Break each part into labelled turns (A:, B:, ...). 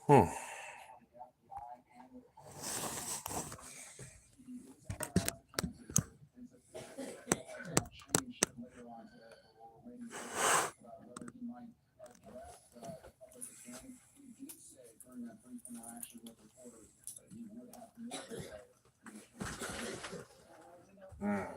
A: Hmm. Mhm.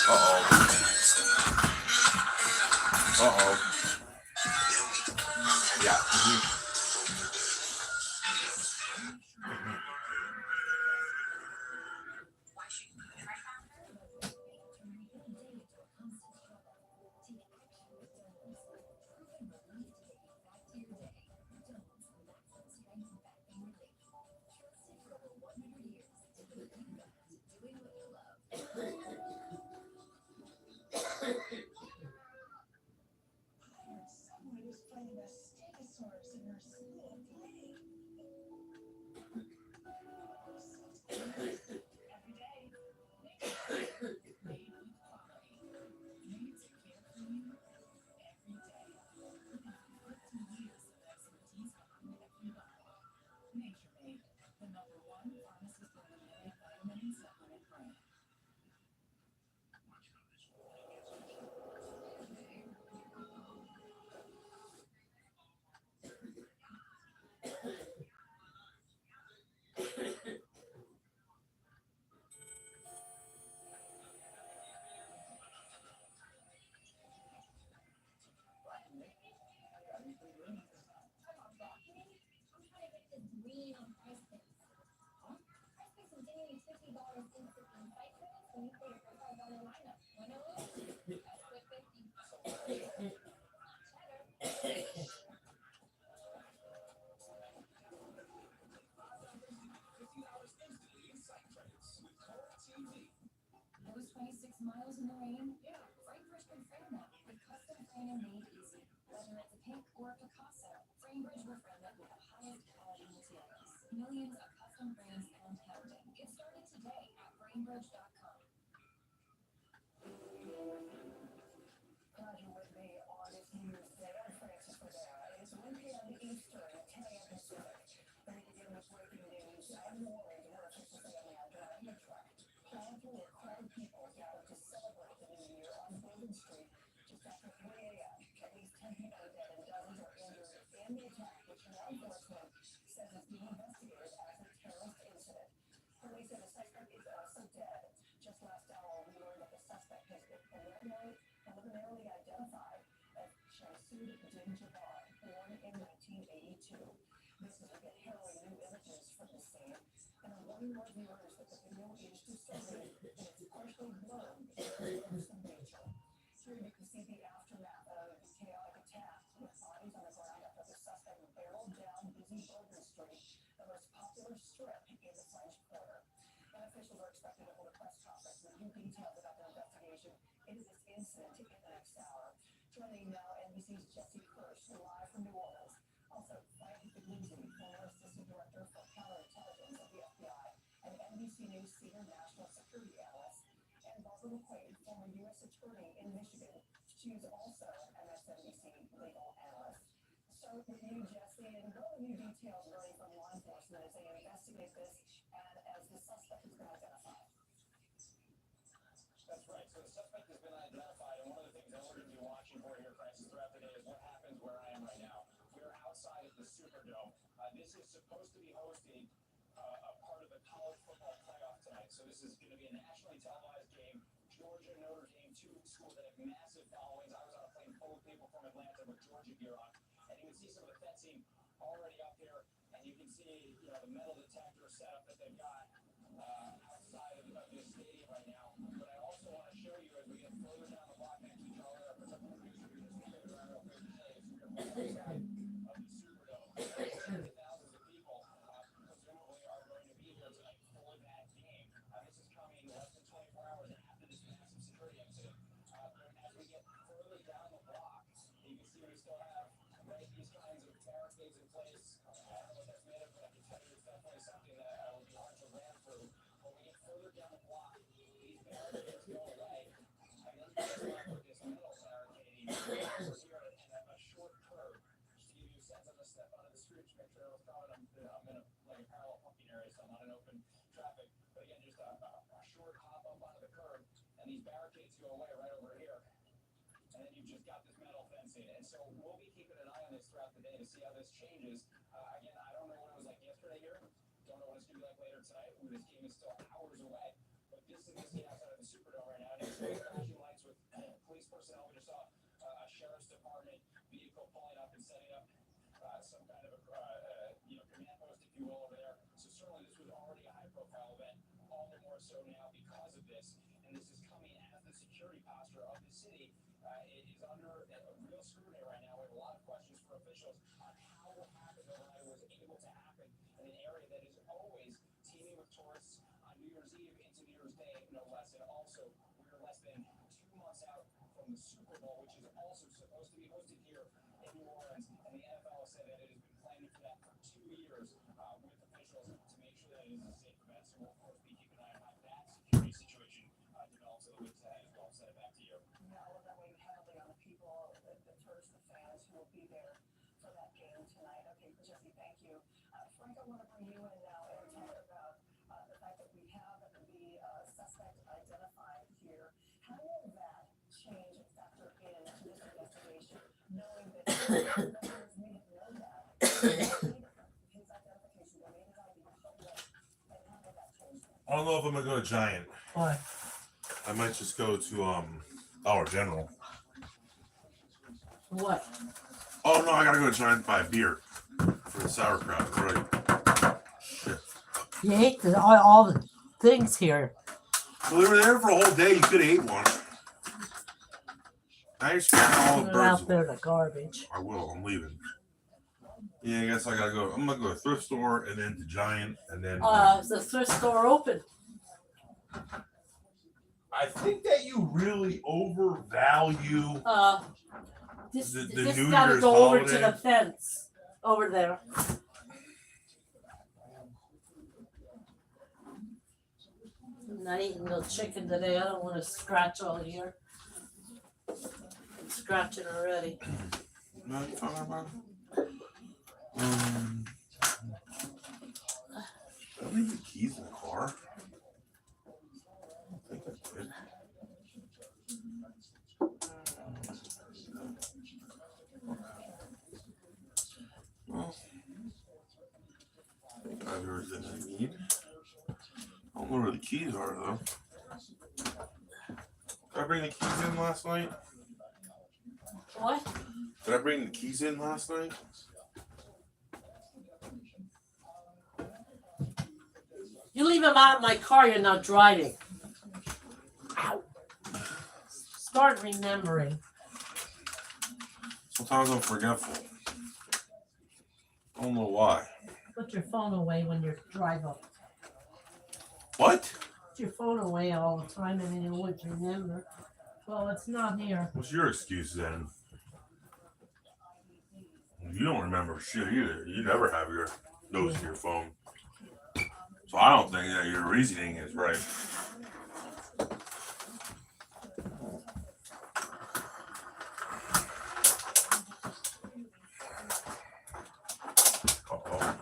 A: Uh-oh. Uh-oh. Yeah. I don't know if I'm gonna go to Giant.
B: Why?
A: I might just go to Dollar General.
B: What?
A: Oh no, I gotta go to Giant to buy a beer for the sauerkraut. Right. Shit.
B: You hate all the things here.
A: Well, they were there for a whole day. You could have ate one. Now you're spending all the
B: They're
A: birds.
B: out there, the garbage.
A: I will. I'm leaving. Yeah, I guess I gotta go. I'm gonna go to thrift store and then to Giant and then.
B: Is the thrift store open?
A: I think that you really overvalue
B: This
A: the
B: this
A: New
B: gotta
A: Year's
B: go
A: holiday.
B: over to the fence over there. I'm not eating no chicken today. I don't want to scratch all here. I'm scratching already.
A: No, you talking about? Did I leave the keys in the car? I think I did. Well, I think I have everything I need. I don't know where the keys are though. Did I bring the keys in last night?
B: What?
A: Did I bring the keys in last night?
B: You leave them out of my car. You're not driving. start remembering.
A: Sometimes I'm forgetful. I don't know why.
B: Put your phone away when you drive up.
A: What?
B: Put your phone away all the time and then you won't remember. Well, it's not here.
A: What's your excuse then? You don't remember shit either. You never have your nose to your phone. So I don't think that your reasoning is right. Uh-oh.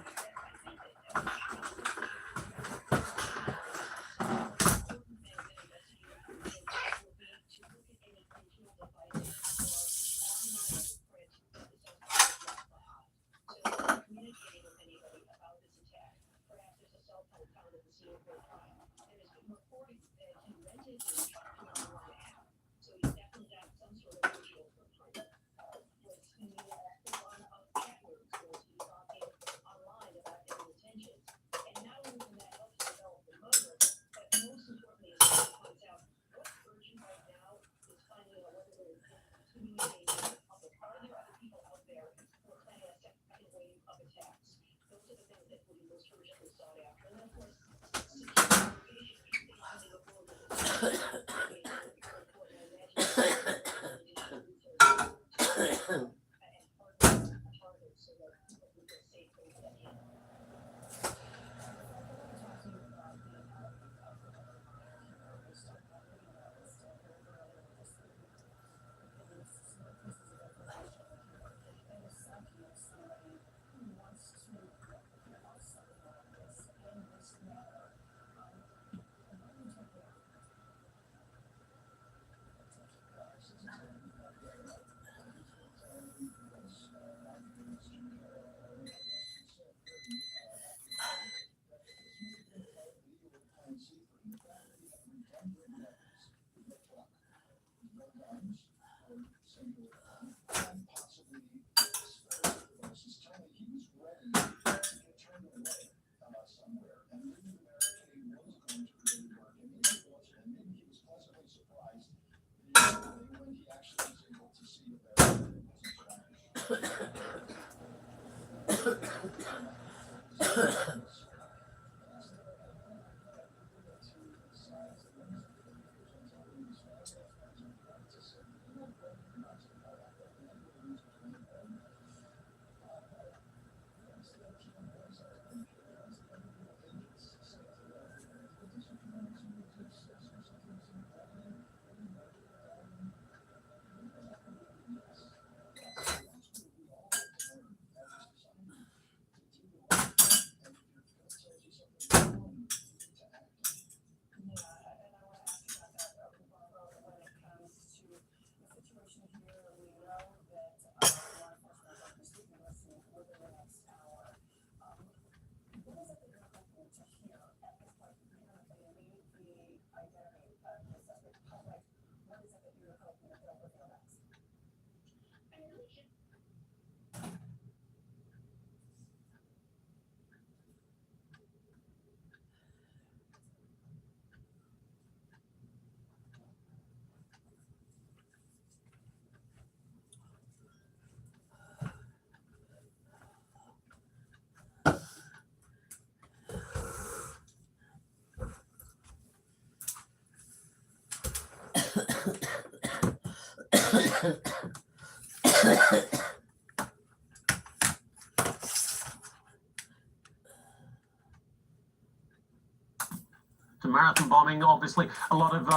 C: To marathon bombing, obviously a lot of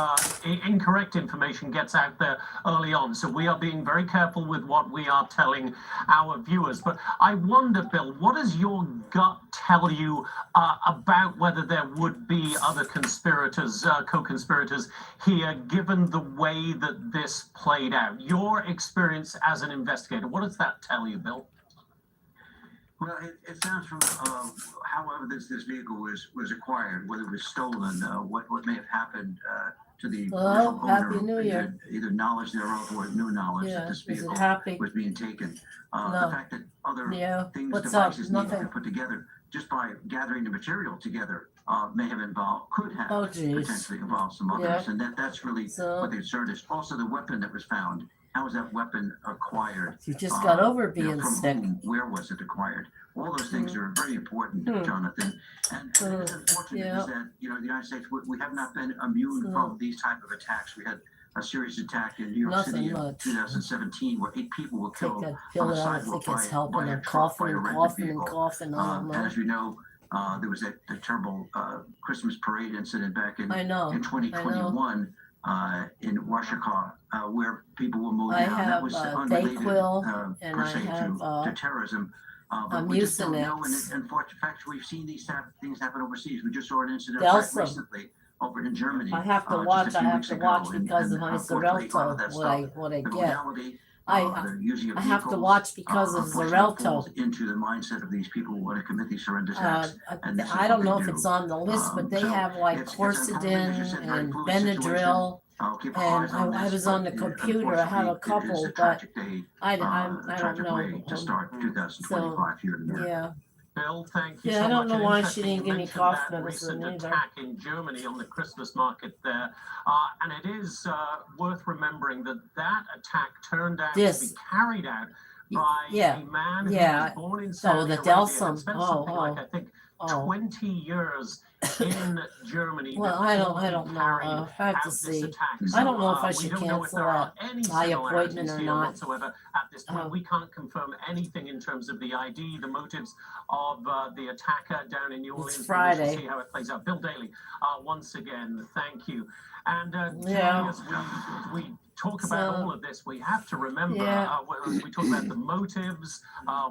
C: incorrect information gets out there early on, so we are being very careful with what we are telling our viewers. But I wonder, Bill, what does your gut tell you about whether there would be other conspirators, co-conspirators here, given the way that this played out? Your experience as an investigator, what does that tell you, Bill?
D: Well, it sounds from however this vehicle was acquired, whether it was stolen, what may have happened to the original
B: Happy
D: owner,
B: New Year.
D: either knowledge thereof or new knowledge that this
B: Is it
D: vehicle
B: happy?
D: was being taken.
B: No.
D: The fact that other
B: Yeah.
D: things,
B: What's up?
D: devices need to be
B: Nothing.
D: put together just by gathering the material together, may have could have
B: Oh, geez.
D: potentially involved some others, and that's really what the concern is. Also, the weapon that was found. How was that weapon acquired?
B: You just got over being
D: from
B: sick.
D: whom? Where was it acquired? All those things are very important, Jonathan. And it is unfortunate is that the United States we have not been immune from these type of attacks. We had a serious attack in New York City in 2017 where 8 people were killed
B: Take that pill,
D: on a
B: I don't
D: sidewalk
B: think it's
D: by
B: helping.
D: a
B: I'm
D: truck, by
B: coughing
D: a
B: and
D: rented
B: coughing and
D: vehicle.
B: coughing. I don't
D: And
B: know.
D: as we know, there was that terrible Christmas parade incident back in 2021 in Washington, where people were mowed
B: I
D: down. That
B: have
D: was unrelated
B: Dayquil and
D: per
B: I
D: se
B: have
D: to terrorism. But we just don't know, and
B: Mucinex.
D: in fact, we've seen these things happen overseas. We just saw an incident
B: Delsum.
D: recently over in Germany.
B: I have to
D: just
B: watch.
D: a few
B: I have
D: weeks
B: to
D: ago,
B: watch
D: and
B: because of my
D: unfortunately, a lot of that
B: Xarelto. What I
D: the
B: get.
D: modality,
B: I
D: the using of
B: I have to
D: vehicles,
B: watch because of
D: unfortunately falls
B: Xarelto.
D: into the mindset of these people who want to commit these horrendous acts. And this is
B: I don't
D: what
B: know
D: they
B: if
D: do.
B: it's on the list, but they
D: So
B: have like
D: it's unfortunate, as you said,
B: Quercetin
D: very
B: and
D: fluid situation.
B: Benadryl.
D: Keep our eyes on
B: And I
D: this,
B: was
D: but
B: on the computer. I have a
D: unfortunately, it is
B: couple,
D: a
B: but
D: tragic day,
B: I
D: a
B: don't
D: tragic way
B: know.
D: to start 2025 here in America.
B: Yeah.
C: Bill, thank you
B: Yeah,
C: so
B: I don't
C: much.
B: know why she
C: Interesting,
B: didn't
C: you
B: give me
C: mentioned
B: cough
C: that
B: medicine
C: recent
B: either.
C: attack in Germany on the Christmas market there. And it is worth remembering that that attack turned out to be carried out by a man who was born in Saudi
B: the
C: Arabia and
B: Delsum.
C: spent something like, I think, 20 years in Germany.
B: Well, I don't know. I have to see. I don't know if I should cancel that eye appointment or not.
C: Whatsoever at this point, we can't confirm anything in terms of the ID, the motives of the attacker down in New Orleans.
B: It's Friday.
C: We'll see how it plays out. Bill Daly, once again, thank you. And Julie, as we talk about all of this, we have to remember, as we talk about the motives,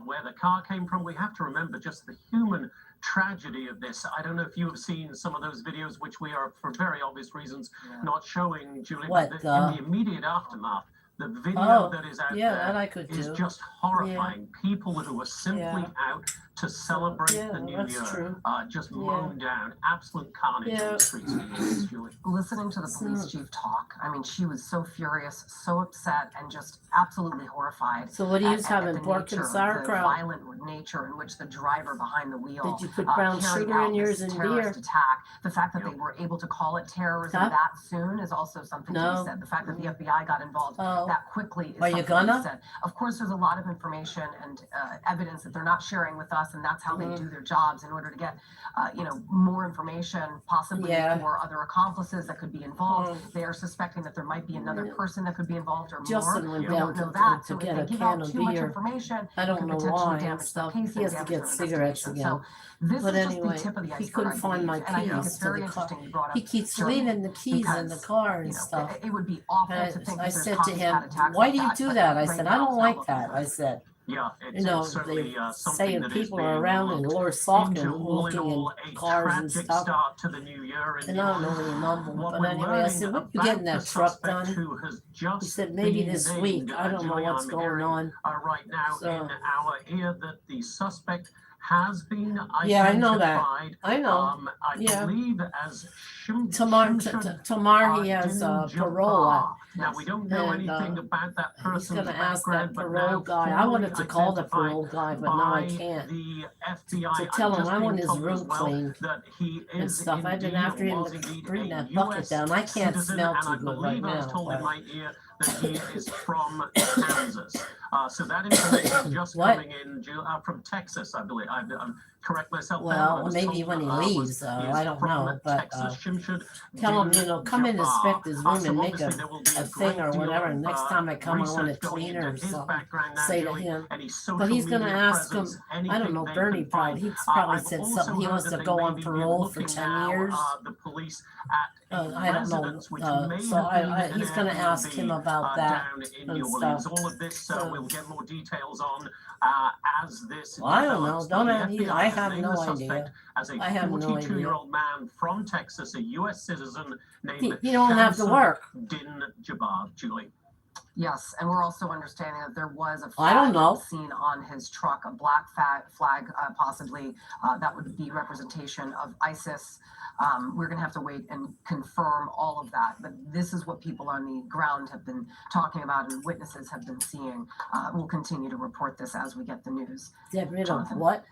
C: where the car came from, we have to remember just the human tragedy of this. I don't know if you have seen some of those videos, which we are, for very obvious reasons, not showing, Julie, but in the immediate aftermath. The video that is out there is just horrifying. People who are simply out to celebrate the new year, just mown down. Absolute carnage on the streets of New Orleans, Julie.
E: Listening to the police chief talk, I mean, she was so furious, so upset, and just absolutely horrified.
B: So what are you having? Pork and sauerkraut?
E: The violent nature in which the driver behind the wheel
B: Did you put brown sugar in yours and beer?
E: Attack. The fact that they were able to call it terrorism that soon is also something to be said. The fact that the FBI got involved that quickly is something to be said. Of course, there's a lot of information and evidence that they're not sharing with us, and that's how they do their jobs in order to get, more information, possibly for other accomplices that could be involved. They are suspecting that there might be another person that could be involved or
B: Justin
E: more.
B: went
E: We
B: down
E: don't know that.
B: to
E: So if
B: get
E: they
B: a
E: give
B: can
E: out
B: of
E: too much
B: beer.
E: information,
B: I don't know why and stuff. He has to get cigarettes again.
E: So this
B: But
E: is
B: anyway,
E: just the tip of the iceberg.
B: he couldn't find my
E: and I think
B: keys
E: it's
B: to
E: very
B: the car.
E: interesting you brought up
B: He keeps
E: Germany,
B: leaving the keys in the
E: because,
B: car and stuff.
E: It would be awful
B: And
E: to think
B: I
E: that there's
B: said to him,
E: copycat attacks
B: "Why
E: like
B: do you
E: that,
B: do
E: but
B: that?" I
E: right
B: said,
E: now
B: "I don't
E: it's
B: like
E: not
B: that."
E: looking
B: I
E: good.
B: said,
C: Yeah,
B: you know,
C: certainly
B: they're
C: something
B: saying
C: that is
B: people are
C: being
B: around in
C: looked
B: Lower Saucon
C: into. All in
B: looking
C: all,
B: in
C: a
B: cars and
C: tragic
B: stuff.
C: start to the new year.
B: And I don't know what he mumbled,
C: What
B: but
C: we're
B: anyway, I said,
C: learning
B: "When you getting
C: about
B: that
C: the
B: truck
C: suspect
B: done?"
C: who has just
B: He said, "Maybe
C: been
B: this
C: named,
B: week. I don't know
C: Julie,
B: what's
C: I'm
B: going
C: hearing,
B: on."
C: right now
B: So-
C: in our ear that the suspect has been identified.
B: Yeah, I know that. I know.
C: I believe as
B: Tomorrow he has parole out.
C: Now, we don't know
B: And,
C: anything about that
B: He's
C: person's
B: going to ask that
C: background, but
B: parole
C: now
B: guy. I wanted to call the
C: formally
B: parole guy, but now I
C: by
B: can't.
C: The FBI.
B: To tell
C: I'm
B: him
C: just
B: I want
C: being
B: his
C: told as
B: room
C: well
B: cleaned
C: that he
B: and
C: is
B: stuff. I've been after him
C: was
B: to
C: indeed
B: bring
C: a
B: that bucket
C: US
B: down. I can't
C: citizen,
B: smell
C: and
B: too
C: I
B: good right
C: believe I was
B: now.
C: told in
B: But
C: my ear that he is from Kansas. So that information just coming in from Texas, I believe. I'm correct myself.
B: well, maybe when he leaves, I don't know. But tell him, come in and inspect his room and make a thing or whatever. And next time I come, I want it cleaner or something. Say to him. But he's going to ask him, I don't know, Bernie probably. He's probably said something. He wants to go on parole for 10 years.
C: The police
B: I don't know. So he's going to ask him about that and stuff.
C: All of this we'll get more details on as this.
B: Well, I don't know. I have no idea.
C: As a
B: I have no
C: 42-year-old man from Texas, a U.S. citizen named
B: He don't have to work.
C: Din Jabbar, Julie.
E: Yes, and we're also understanding that there was a
B: I don't
E: flag
B: know.
E: seen on his truck, a black flag, possibly that would be representation of ISIS. We're going to have to wait and confirm all of that. But this is what people on the ground have been talking about and witnesses have been seeing. We'll continue to report this as we get the news.
B: Get rid of
E: Jonathan.
B: what?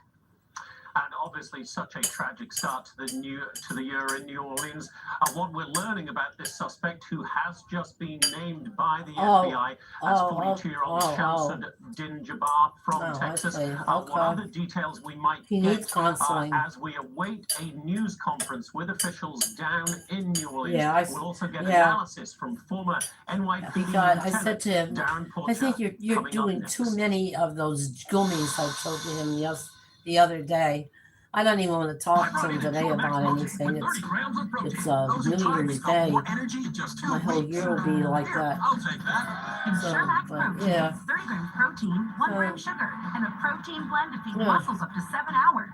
C: And obviously such a tragic start to the year in New Orleans. What we're learning about this suspect, who has just been named by the FBI as 42-year-old Shamsud Din Jabbar from Texas. What other details we might get as we await a news conference with officials down in New Orleans. We'll also get analysis from former NYPD
B: Because I said to him,
C: Darren Porter.
B: I think you're doing too many of those gummies. I told him the other day. I don't even want to talk to him today about anything. It's New Year's Day. My whole year will be like that. So, but yeah.
F: 30 grams protein, 1 gram sugar, and a protein blend to feed muscles up to 7 hours.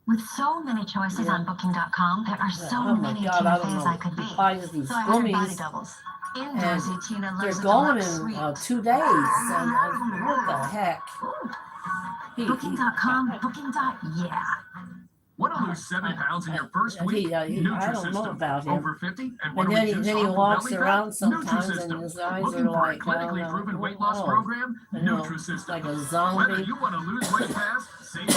F: With so many choices on Booking.com, there are so many TFAs I could be. So I had body doubles. Indoorsy Tina
B: They're
F: loves
B: going
F: it
B: in 2 days. And what the heck?
F: Booking.com, Booking.yeah.
G: Want to lose 7 pounds in your first week?
B: I don't know about him.
G: Over 50 and
B: And
G: want to
B: then
G: reduce
B: he
G: harmful
B: walks
G: belly fat?
B: around sometimes and
G: Nutrisystem.
B: his eyes
G: Looking
B: are
G: for a
B: like, I
G: clinically
B: don't
G: proven
B: know.
G: weight loss program? Nutrisystem.
B: Like a
G: Whether
B: zombie.
G: you want to lose weight fast, save on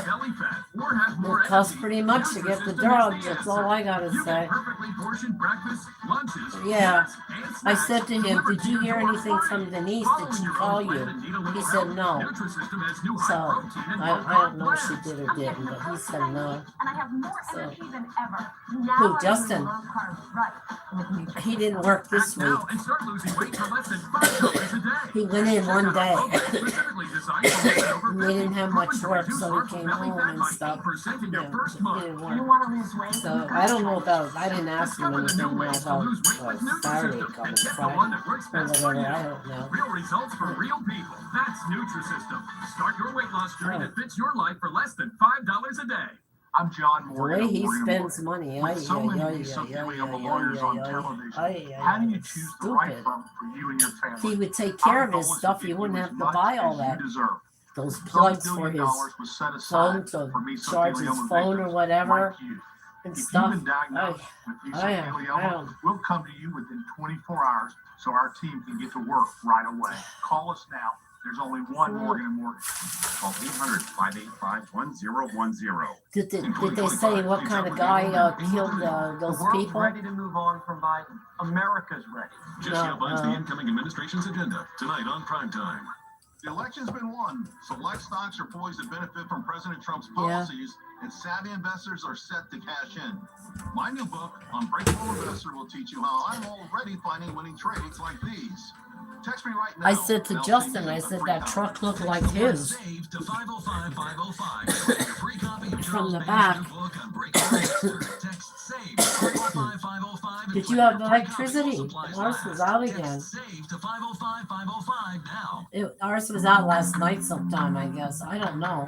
G: belly fat, or have more
B: It costs
G: energy,
B: pretty much to get the
G: Nutrisystem
B: drugs.
G: is the
B: That's all
G: answer.
B: I gotta
G: You
B: say.
G: get perfectly portioned breakfast, lunches,
B: Yeah.
G: snacks, and
B: I
G: snacks
B: said to him,
G: delivered
B: "Did
G: to
B: you
G: your
B: hear
G: door
B: anything
G: free.
B: from Denise?
G: Follow
B: Did she
G: your
B: call
G: own plan
B: you?"
G: and eat a little
B: He said
G: health.
B: no.
G: Nutrisystem has new
B: So
G: high protein and
B: I
G: low
B: don't know
G: carb
B: if she
G: blends.
B: did or
F: I'm
B: didn't,
F: getting the
B: but he
F: protein
B: said
F: I
B: no.
F: need, and I have more
B: So-
F: energy than ever.
B: Who,
F: Now
B: Justin?
F: I'm doing low carbs right with Nutrisystem.
B: He didn't work this
G: Act now
B: week.
G: and start losing weight for less than $5 a day.
B: He went in one day.
G: Specifically designed for women over
B: And they didn't have
G: 50,
B: much
G: proven to
B: work,
G: reduce
B: so he
G: harmful
B: came
G: belly
B: home
G: fat
B: and
G: by
B: stuff.
G: 8% in your
B: Yeah,
G: first
B: he
G: month.
B: didn't
F: You
B: work.
F: want to lose weight?
B: So I don't know about. I didn't ask him
G: Discover the
B: anything
G: new
B: more
G: ways to
B: about
G: lose weight with
B: Saturday
G: Nutrisystem
B: coming
G: and get the
B: Friday
G: one that works
B: or
G: best for
B: whatever.
G: you.
B: I don't know.
G: Real results for real people. That's Nutrisystem. Start your weight loss journey that fits your life for less than $5 a day.
H: I'm John
B: The
H: Morgan.
B: way
H: of
B: he
H: Morgan
B: spends
H: Morgan.
B: money,
H: With so many mesothelioma lawyers on television, how do you choose the right
B: stupid.
H: firm for you and your
B: If
H: family?
B: he would take care
H: Our
B: of his
H: goal is
B: stuff,
H: to
B: he
H: get
B: wouldn't
H: you
B: have
H: as
B: to
H: much
B: buy all
H: as
B: that.
H: you deserve.
B: Those
H: $12
B: plugs for
H: billion
B: his
H: was set
B: phone
H: aside
B: to
H: for
B: charge his
H: mesothelioma
B: phone or
H: victims
B: whatever
H: like you.
B: and
H: If you've
B: stuff.
H: been diagnosed with mesothelioma, we'll come to you within 24 hours so our team can get to work right away. Call us now. There's only one Morgan & Morgan.
G: Call 800-585-1010.
B: Did they say what kind of guy killed those
C: The world's
B: people?
C: ready to move on from Biden. America's ready.
G: Jesse outlines the incoming administration's agenda tonight on Primetime.
H: The election's been won. Select stocks are poised to benefit from President Trump's policies, and savvy investors are set to cash in. My new book, Unbreakable Investor, will teach you how I'm already finding winning trades like these. Text me right now.
B: I said to Justin, I said that truck looked like his
G: Save to 505-505. Free copy of
B: from the
G: Charles
B: back.
G: Bain's new book, Unbreakable Investor. Text SAVE to 505-505.
B: Did you have electricity? Ours was out again.
G: Save to 505-505 now.
B: Ours was out last night sometime, I guess. I don't know.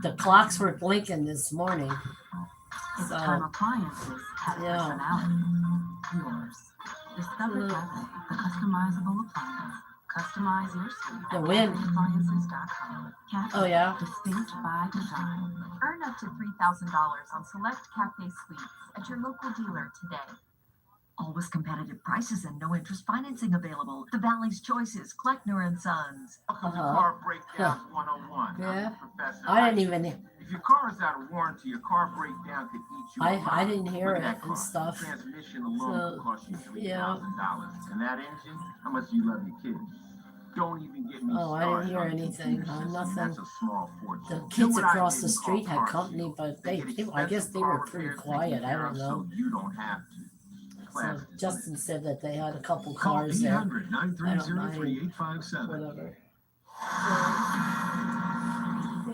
B: The clocks were blinking this morning.
F: It's
B: So,
F: time appliances had
B: yeah.
F: personality. Yours. Discover Cafe, the customizable appliance. Customize your suite
B: The
F: at
B: wind.
F: cafeappliances.com. Cafe,
B: Oh, yeah?
F: distinct by design. Earn up to $3,000 on select cafe suites at your local dealer today.
I: Always competitive prices and no interest financing available. The Valley's Choices, Kleckner and Sons.
H: Welcome to Car Breakdowns 101.
B: Yeah.
H: I'm Professor.
B: I didn't even.
H: If your car is out of warranty, your car breakdown could eat you alive.
B: I didn't hear
H: Look
B: it
H: at that
B: and
H: car.
B: stuff.
H: Transmission alone
B: So,
H: could cost you
B: yeah.
H: $3,000. And that engine, how much do you love your kids? Don't even get me
B: Oh, I didn't hear anything. Nothing.
H: That's a small fortune.
B: The
H: You know
B: kids
H: what I
B: across
H: did
B: the
H: in
B: street
H: car
B: had
H: car
B: company,
H: sales?
B: but
H: They
B: I
H: get
B: guess
H: expensive
B: they
H: car
B: were pretty
H: repairs
B: quiet.
H: taken
B: I
H: care
B: don't
H: of
B: know.
H: So you don't have to.
B: So
H: Classic.
B: Justin said that they had a couple
G: Call
B: cars there.
G: 800-930-3857.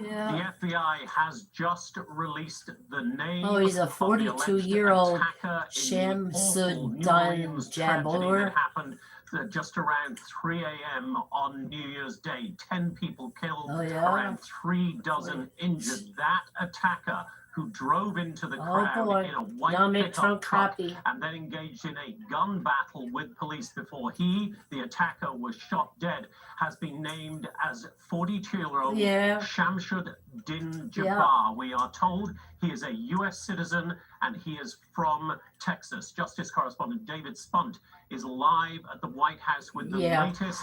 B: Yeah.
C: The FBI has just released the name.
B: Oh, he's a
C: of the
B: 42-year-old
C: alleged attacker in the
B: Shamsud
C: awful New
B: Din
C: Orleans tragedy
B: Jabbar.
C: that happened just around 3 a.m. on New Year's Day. 10 people killed,
B: Oh, yeah?
C: around 3 dozen injured. That attacker who drove into the
B: Oh,
C: crowd
B: boy.
C: in a white
B: Now make
C: pickup
B: Trump
C: truck
B: happy.
C: and then engaged in a gun battle with police before he, the attacker, was shot dead, has been named as 42-year-old
B: Yeah.
C: Shamsud Din Jabbar.
B: Yeah.
C: We are told he is a U.S. citizen and he is from Texas. Justice correspondent David Spunt is live at the White House with the
B: Yeah.
C: latest.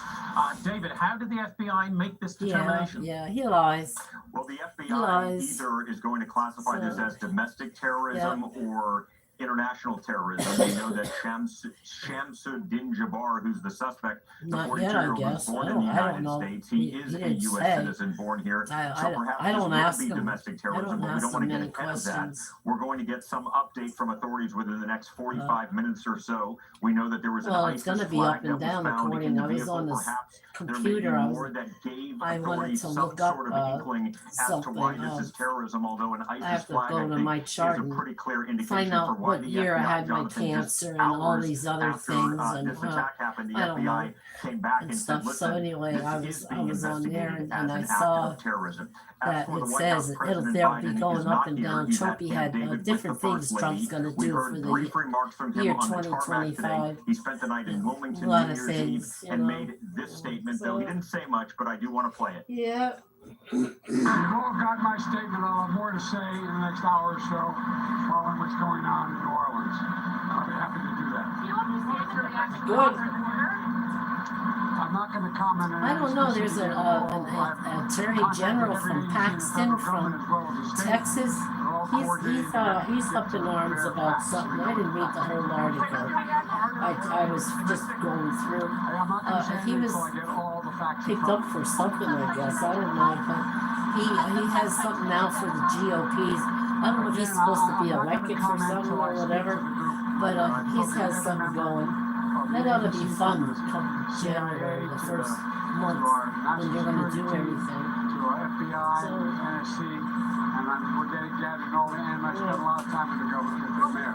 C: David, how did the FBI make this determination?
B: Yeah, he lies.
J: Well, the
B: He
J: FBI
B: lies.
J: either is going to classify this
B: So,
J: as domestic terrorism or international terrorism. We know that Shamsuddin Jabbar, who's the suspect, the
B: not yet, I
J: 42-year-old was
B: guess.
J: born
B: I
J: in the
B: don't
J: United
B: know.
J: States. He is a
B: didn't
J: U.S.
B: say.
J: citizen born here. So perhaps
B: I don't
J: this
B: ask
J: will be
B: him.
J: domestic
B: I
J: terrorism,
B: don't
J: but we
B: ask
J: don't want
B: him
J: to
B: many
J: get ahead of that.
B: questions.
J: We're going to get some update from authorities within the next 45 minutes or so. We know that there was an
B: Well, it's
J: ISIS
B: going to be
J: flag
B: up
J: that
B: and
J: was
B: down
J: found in
B: according.
J: the
B: I was
J: vehicle.
B: on this
J: Perhaps there may be
B: computer.
J: more that gave
B: I wanted
J: authorities
B: to
J: some
B: look up
J: sort of inkling as to why
B: something.
J: this is terrorism, although an
B: I
J: ISIS
B: have to
J: flag,
B: go
J: I
B: to
J: think,
B: my
J: is
B: chart
J: a
B: and
J: pretty clear indication
B: find
J: for
B: out
J: why
B: what
J: the
B: year I
J: FBI,
B: had my
J: Jonathan, just
B: cancer and all
J: hours
B: these other
J: after
B: things and
J: this attack happened, the
B: I don't
J: FBI
B: know,
J: came back
B: and
J: and said,
B: stuff. So
J: listen,
B: anyway,
J: this
B: I
J: is
B: was
J: being
B: on there
J: investigated
B: and
J: as
B: I
J: an act
B: saw
J: of terrorism. As
B: that
J: for the
B: it
J: White
B: says
J: House, President
B: they'll be
J: Biden
B: going
J: is
B: up
J: not
B: and
J: here.
B: down.
J: He's
B: Trump,
J: at
B: he
J: Camp
B: had
J: David with the
B: different things
J: First
B: Trump's
J: Lady.
B: going to
J: We
B: do for
J: heard
B: the
J: brief remarks from him
B: year
J: on the tarmac today.
B: 2025.
J: He spent the night in Wilmington
B: A lot
J: New
B: of
J: Year's Eve
B: things, you
J: and
B: know.
J: made this statement, though
B: So,
J: he didn't say much, but I do want to play it.
B: yeah.
K: You've all got my statement. I'll have more to say in the next hour or so following what's going on in New Orleans. I'll be happy to do that.
B: Good.
K: I'm not going to comment on
B: I don't know. There's
K: specific
B: an
K: info.
B: attorney general from Paxton, from Texas. He's up in arms about something. I didn't read the whole article. I was just going through. He was picked up for something, I guess. I don't know, but he has something now for the GOP's. I don't know if he's supposed to be elected for something or whatever, but he has something going. That ought to be fun come January, the first month when you're going to do everything.
K: To our FBI,
B: So,
K: NSC, and we're getting to know them, and I spent a lot of time with the governor, with the mayor.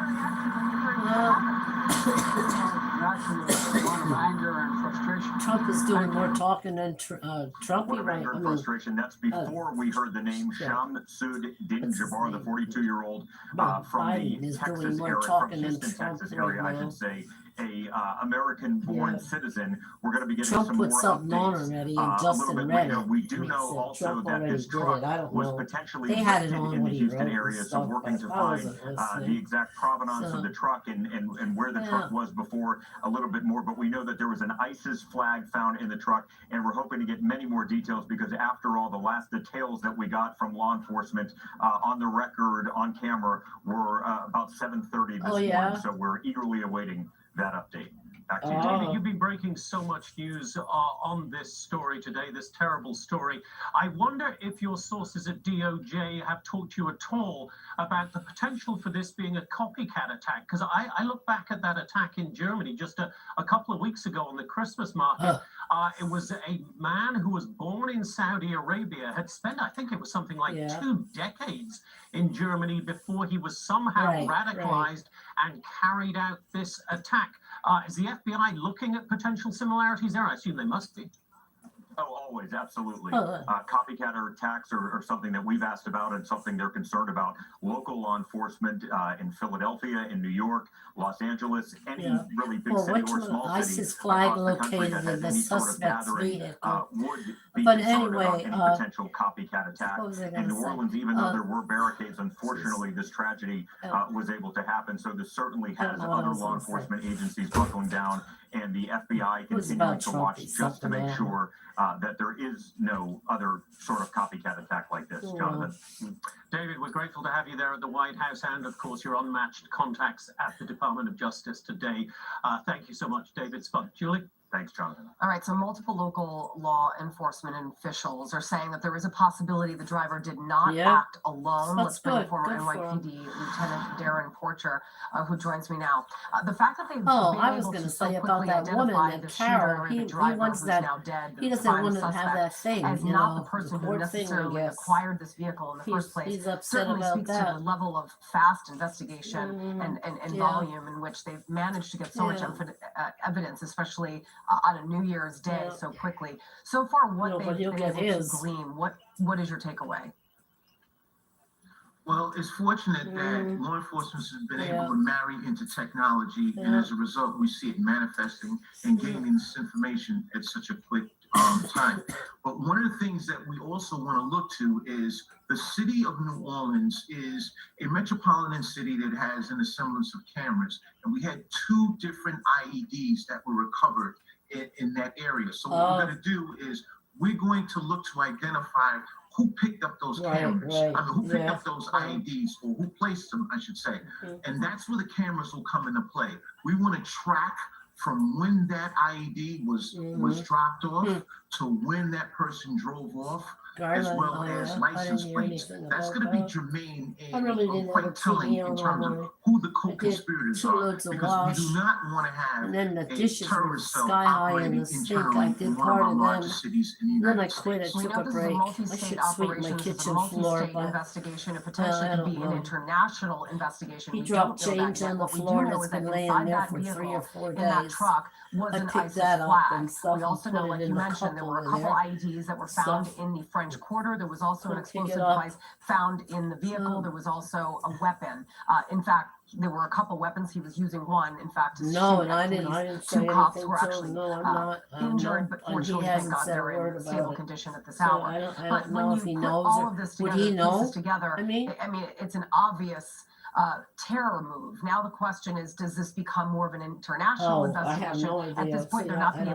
K: Actually, a lot of anger and frustration.
B: Trump is doing more talking than Trump.
J: What of anger and frustration? That's before we heard the name Shamsuddin Jabbar, the 42-year-old from
B: Biden
J: the
B: is
J: Texas
B: doing more
J: area,
B: talking
J: from
B: than
J: Houston,
B: Trump
J: Texas
B: right
J: area, I
B: now.
J: should say, a American-born citizen. We're going to be getting
B: Trump
J: some
B: put
J: more
B: something on
J: updates
B: already, and
J: a little
B: Justin
J: bit
B: read
J: later.
B: it.
J: We do
B: And he
J: know
B: said
J: also
B: Trump
J: that
B: already
J: this
B: did
J: truck
B: it. I don't
J: was
B: know.
J: potentially
B: They had it
J: lifted
B: on
J: in the
B: what he
J: Houston
B: wrote and
J: area, so
B: stuff,
J: working to
B: but I
J: find
B: wasn't
J: the
B: listening.
J: exact provenance of the truck and where the truck was before a little bit more. But we know that there was an ISIS flag found in the truck, and we're hoping to get many more details because after all, the last details that we got from law enforcement on the record, on camera, were about 7:30 this morning. So we're eagerly awaiting that update. Back to you,
C: David, you've been breaking so much news on this story today, this terrible story. I wonder if your sources at DOJ have talked to you at all about the potential for this being a copycat attack. Because I look back at that attack in Germany just a couple of weeks ago on the Christmas market. It was a man who was born in Saudi Arabia, had spent, I think it was something like 2 decades in Germany before he was somehow radicalized and carried out this attack. Is the FBI looking at potential similarities there? I assume they must be.
J: Oh, always, absolutely. Copycat or attacks are something that we've asked about and something they're concerned about. Local law enforcement in Philadelphia, in New York, Los Angeles, any really big city or small city
B: ISIS flag
J: across the country
B: located
J: that
B: in
J: has
B: the
J: any sort of
B: suspect's
J: gathering
B: vehicle.
J: would be
B: But
J: concerned
B: anyway,
J: about any potential copycat attack. In New Orleans, even though there were barricades, unfortunately, this tragedy was able to happen. So this certainly has other law enforcement agencies buckling down and the FBI continuing to watch just to make sure that there is no other sort of copycat attack like this, Jonathan.
C: David, we're grateful to have you there at the White House and, of course, your unmatched contacts at the Department of Justice today. Thank you so much, David Spunk. Julie?
J: Thanks, Jonathan.
E: All right, so multiple local law enforcement officials are saying that there is a possibility the driver did not act alone. Let's bring the former NYPD Lieutenant Darren Porcher, who joins me now. The fact that they've been able to so quickly identify the shooter, the driver who's now dead,
B: he doesn't want to have that thing,
E: as not the person who necessarily acquired this vehicle in the first place.
B: He's upset
E: certainly
B: about
E: speaks
B: that.
E: to the level of fast investigation and volume in which they've managed to get so much evidence, especially on a New Year's Day so quickly. So far, what they've been able to glean, what is your takeaway?
H: Well, it's fortunate that law enforcement has been able to marry into technology, and as a result, we see it manifesting and gaining this information at such a quick time. But one of the things that we also want to look to is the city of New Orleans is a metropolitan city that has an semblance of cameras, and we had 2 different IEDs that were recovered in that area. So what we're going to do is we're going to look to identify who picked up those cameras.
B: Right.
H: I mean, who picked up those IEDs, or who placed them, I should say. And that's where the cameras will come into play. We want to track from when that IED was dropped off to when that person drove off, as well as license plates. That's going to be germane and quite telling in terms of who the co-conspirators are, because we do not want to have
B: and then the
H: a
B: dishes were
H: terrorist cell
B: sky high in
H: operating
B: the sink.
H: internally
B: I
H: in
B: did
H: one of
B: part
H: our
B: of
H: largest
B: them.
H: cities in the
B: Then I
H: United
B: quit. I
H: States.
B: took a break. I should sweep my kitchen floor, but
E: investigation. It potentially could be an international investigation.
B: he
E: We
B: dropped
E: don't know that
B: change
E: yet.
B: on the
E: What we do
B: floor and
E: know
B: it's
E: is that
B: been laying
E: inside
B: there
E: that
B: for 3
E: vehicle,
B: or 4
E: in that
B: days.
E: truck, was
B: I
E: an
B: picked
E: ISIS
B: that up
E: flag.
B: and stuff
E: We
B: and
E: also
B: put
E: know,
B: it
E: like
B: in
E: you
B: the
E: mentioned,
B: cup
E: there were a
B: over
E: couple
B: there.
E: IEDs that were found
B: Stuff.
E: in the French Quarter. There was also an
B: Couldn't pick it
E: explosive
B: up.
E: device found in the vehicle. There was also a weapon. In fact, there were a couple weapons. He was using one, in fact, to
B: No,
E: shoot
B: and
E: at
B: I didn't
E: police.
B: say
E: 2 cops
B: anything
E: were
B: to
E: actually
B: him. No, I'm not.
E: injured,
B: No,
E: but
B: and he
E: fortunately, thank
B: hasn't
E: God,
B: said a
E: they're
B: word
E: in
B: about
E: stable
B: it.
E: condition at this
B: So
E: hour.
B: I don't
E: But
B: know
E: when
B: if he
E: you put
B: knows
E: all
B: or
E: of this
B: would
E: together,
B: he
E: the
B: know?
E: pieces together,
B: I mean,
E: it's an obvious terror move. Now the question is, does this become more of an international
B: I have
E: investigation?
B: no idea.
E: At this point,
B: See,
E: they're
B: I
E: not
B: don't.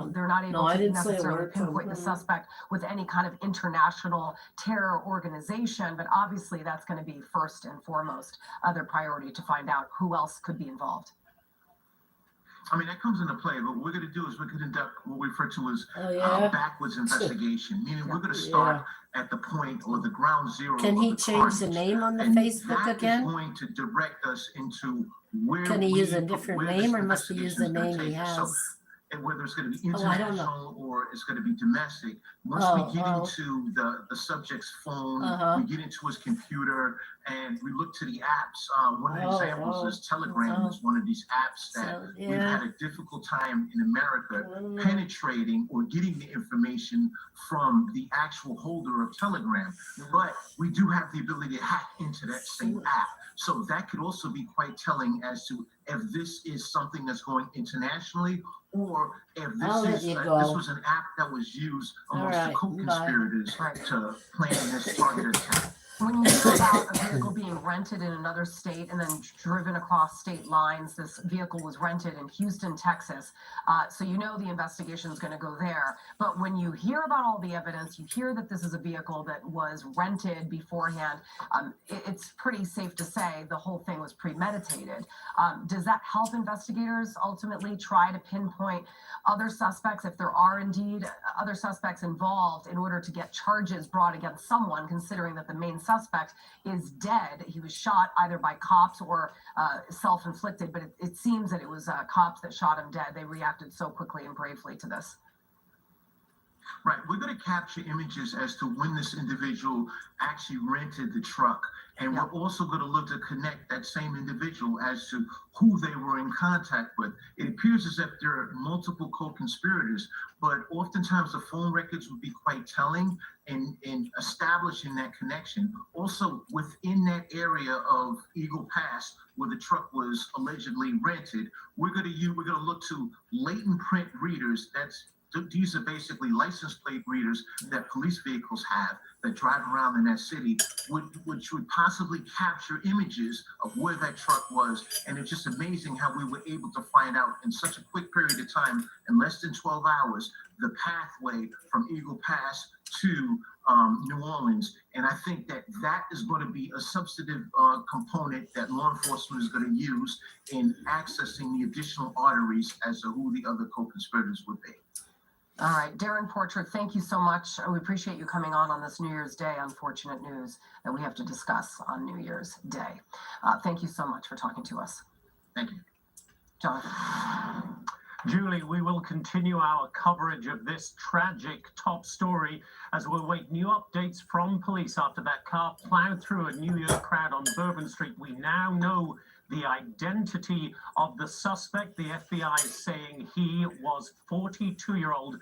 E: able
B: I
E: to
B: didn't say a
E: necessarily
B: word to him.
E: pinpoint the suspect with any kind of international terror organization, but obviously that's going to be first and foremost their priority to find out who else could be involved.
H: I mean, that comes into play, but what we're going to do is we're going to conduct what we refer to as backwards investigation, meaning we're going to start at the point or the ground zero.
B: Can he change the name on the Facebook again?
H: That is going to direct us into where
B: Can he use a different name or must he use the name he has?
H: And whether it's going to be
B: I don't
H: international or it's going to be domestic. Once we get into the subject's phone, we get into his computer, and we look to the apps. One of the examples is Telegram is one of these apps that we've had a difficult time in America penetrating or getting the information from the actual holder of Telegram. But we do have the ability to hack into that same app. So that could also be quite telling as to if this is something that's going internationally, or if this was an app that was used amongst the co-conspirators to plan this targeted attack.
E: When you hear about a vehicle being rented in another state and then driven across state lines, this vehicle was rented in Houston, Texas. So you know the investigation is going to go there. But when you hear about all the evidence, you hear that this is a vehicle that was rented beforehand, it's pretty safe to say the whole thing was premeditated. Does that help investigators ultimately try to pinpoint other suspects, if there are indeed other suspects involved, in order to get charges brought against someone, considering that the main suspect is dead? He was shot either by cops or self-inflicted, but it seems that it was cops that shot him dead. They reacted so quickly and bravely to this.
H: Right. We're going to capture images as to when this individual actually rented the truck. And we're also going to look to connect that same individual as to who they were in contact with. It appears as if there are multiple co-conspirators, but oftentimes the phone records would be quite telling in establishing that connection. Also, within that area of Eagle Pass, where the truck was allegedly rented, we're going to look to latent print readers. These are basically license plate readers that police vehicles have that drive around in that city, which would possibly capture images of where that truck was. And it's just amazing how we were able to find out in such a quick period of time, in less than 12 hours, the pathway from Eagle Pass to New Orleans. And I think that is going to be a substantive component that law enforcement is going to use in accessing the additional arteries as to who the other co-conspirators would be.
E: All right, Darren Portrait, thank you so much. We appreciate you coming on this New Year's Day. Unfortunate news that we have to discuss on New Year's Day. Thank you so much for talking to us.
H: Thank you.
E: Jonathan.
C: Julie, we will continue our coverage of this tragic top story as we await new updates from police after that car plowed through a New Year crowd on Bourbon Street. We now know the identity of the suspect. The FBI is saying he was 42-year-old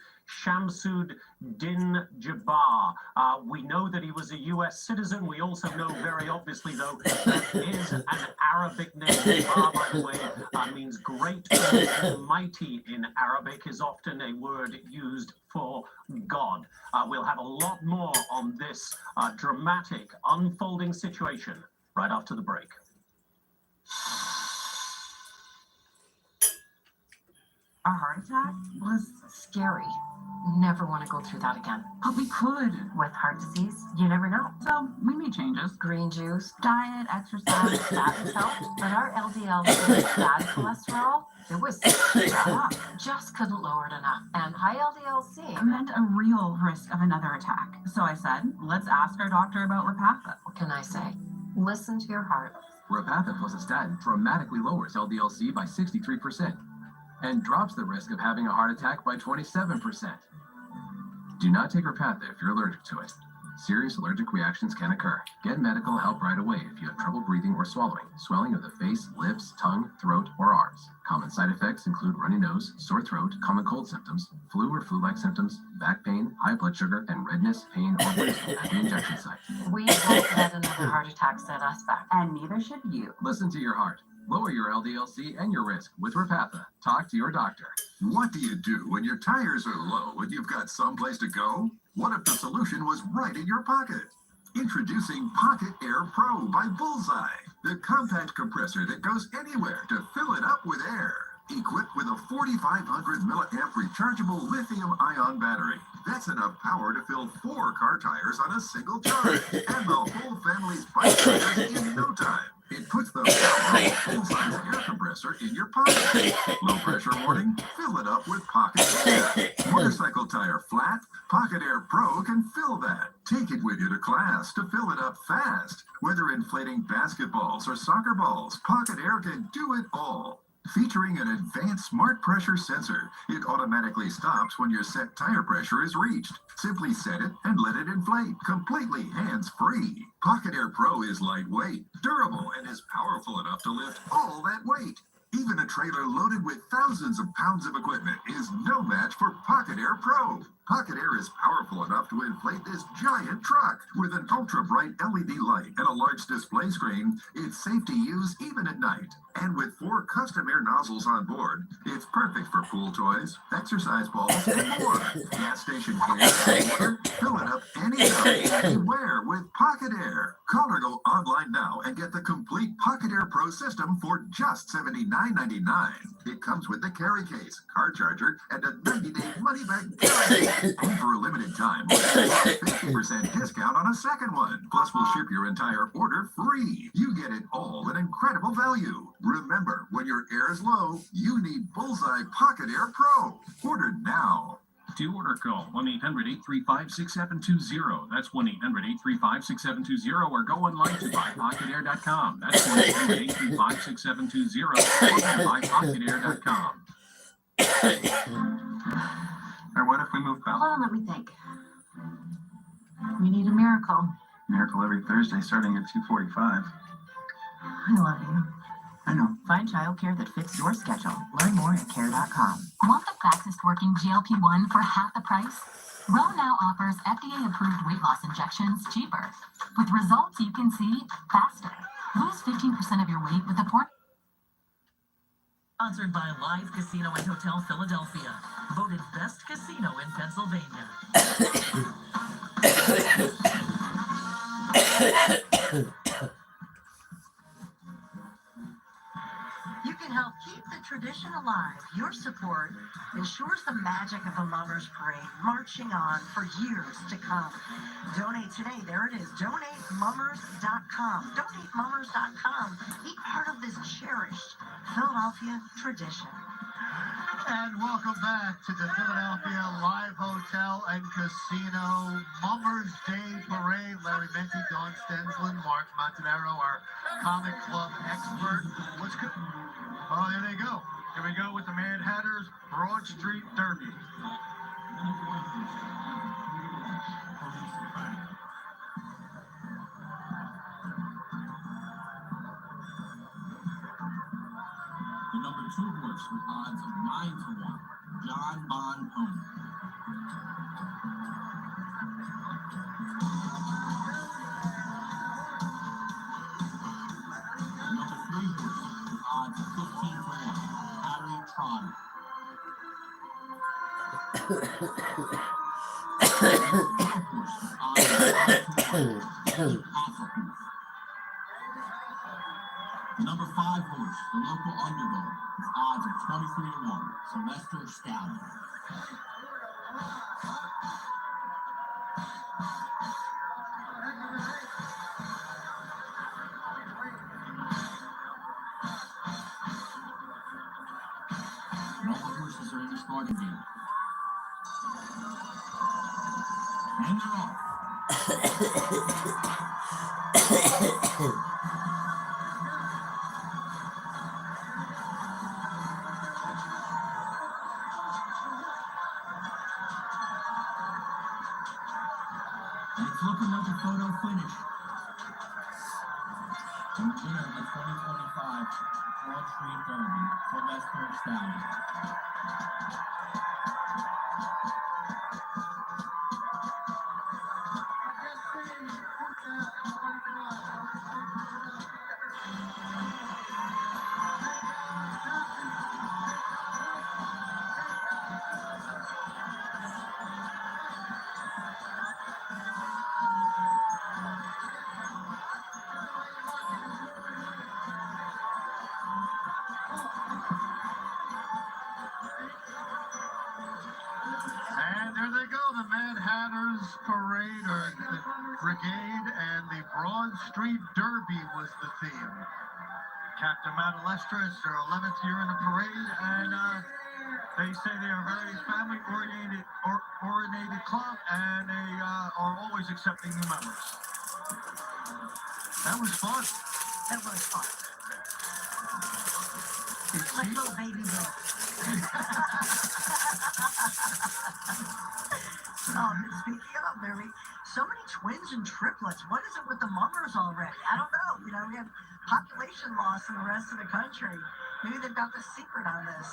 C: Shamsud Din Jabbar. We know that he was a U.S. citizen. We also know, very obviously, though, that is an Arabic name. Jabbar, by the way, means great or mighty in Arabic, is often a word used for God. We'll have a lot more on this dramatic unfolding situation right after the break.
E: A heart attack was scary. never want to go through that again.
L: But we could.
E: With heart disease, you never know.
L: So we made changes.
E: Green juice,
L: Diet, exercise,
E: that helped. But our LDL bad cholesterol, it was just couldn't lower it enough. And high LDL-C
L: meant a real risk of another attack. So I said, let's ask our doctor about Repatha.
E: What can I say? Listen to your heart.
G: Repatha plus a statin dramatically lowers LDL-C by 63% and drops the risk of having a heart attack by 27%. Do not take Repatha if you're allergic to it. Serious allergic reactions can occur. Get medical help right away if you have trouble breathing or swallowing, swelling of the face, lips, tongue, throat, or arms. Common side effects include runny nose, sore throat, common cold symptoms, flu or flu-like symptoms, back pain, high blood sugar, and redness, pain, or bruising at the injection site.
E: We hope that another heart attack set us back.
L: And neither should you.
G: Listen to your heart. Lower your LDL-C and your risk with Repatha. Talk to your doctor.
H: What do you do when your tires are low and you've got someplace to go? What if the solution was right in your pocket? Introducing Pocket Air Pro by Bullseye, the compact compressor that goes anywhere to fill it up with air. Equipped with a 4,500 milliamp rechargeable lithium-ion battery. That's enough power to fill 4 car tires on a single charge, and the whole family's bike tires in no time. It puts the power of full-size air compressor in your pocket. Low pressure warning? Fill it up with Pocket Air. Motorcycle tire flat? Pocket Air Pro can fill that. Take it with you to class to fill it up fast. Whether inflating basketballs or soccer balls, Pocket Air can do it all. Featuring an advanced smart pressure sensor, it automatically stops when your set tire pressure is reached. Simply set it and let it inflate, completely hands-free. Pocket Air Pro is lightweight, durable, and is powerful enough to lift all that weight. Even a trailer loaded with thousands of pounds of equipment is no match for Pocket Air Pro. Pocket Air is powerful enough to inflate this giant truck. With an ultra-bright LED light and a large display screen, it's safe to use even at night. And with 4 custom air nozzles on board, it's perfect for pool toys, exercise balls, and more. Gas station cans and water, fill it up anytime, anywhere with Pocket Air. Call or go online now and get the complete Pocket Air Pro system for just $79.99. It comes with the carry case, car charger, and a 90-day money-back guarantee. And for a limited time, we'll give you a 50% discount on a second one. Plus, we'll ship your entire order free. You get it all at incredible value. Remember, when your air is low, you need Bullseye Pocket Air Pro. Order now.
G: To order, call 1-800-835-6720. That's 1-800-835-6720, or go online to buypocketair.com. That's 1-800-835-6720, or buypocketair.com.
J: Or what if we move back?
F: Hold on, let me think. We need a miracle.
J: Miracle every Thursday starting at 2:45.
F: I love you.
L: I know. Find childcare that fits your schedule. Learn more at care.com.
F: Want the fastest working GLP-1 for half the price? Ro now offers FDA-approved weight loss injections cheaper, with results you can see faster. Lose 15% of your weight with a
M: Sponsored by Live Casino and Hotel Philadelphia, voted best casino in Pennsylvania.
N: You can help keep the tradition alive. Your support ensures the magic of a Mummers Parade marching on for years to come. Donate today. There it is. DonateMummers.com. DonateMummers.com. Be part of this cherished Philadelphia tradition.
H: And welcome back to the Philadelphia Live Hotel and Casino Mummers Day Parade. Larry Menti, Dawn Stensland, Mark Montanaro, our comic club expert. What's good? Oh, there they go. Here we go with the Mad Hatter's Broad Street Derby.
O: The number 2 horse with odds of 9-1, John Bon Pony. The number 3 horse with odds of 15-1, Harry Trotter. The number 4 horse with odds of 5-1, Keep Hasselhoff. The number 5 horse, the local underdog, with odds of 23-1, Sylvester Stallion. And all the horses are in the starting gate. And they're off. And it's looking like a photo finish. And the winner of the 2025 Broad Street Derby, Sylvester Stallion.
H: And there they go, the Mad Hatters Parade, or the Brigade, and the Broad Street Derby was the theme. Captain Madalestra, it's their 11th year in the parade, and they say they are a very family-oriented club, and they are always accepting new members. That was fun.
N: That was fun. Like little baby boat. Speaking of, Mary, so many twins and triplets. What is it with the mummers already? I don't know. You know, we have population loss in the rest of the country. Maybe they've got the secret on this.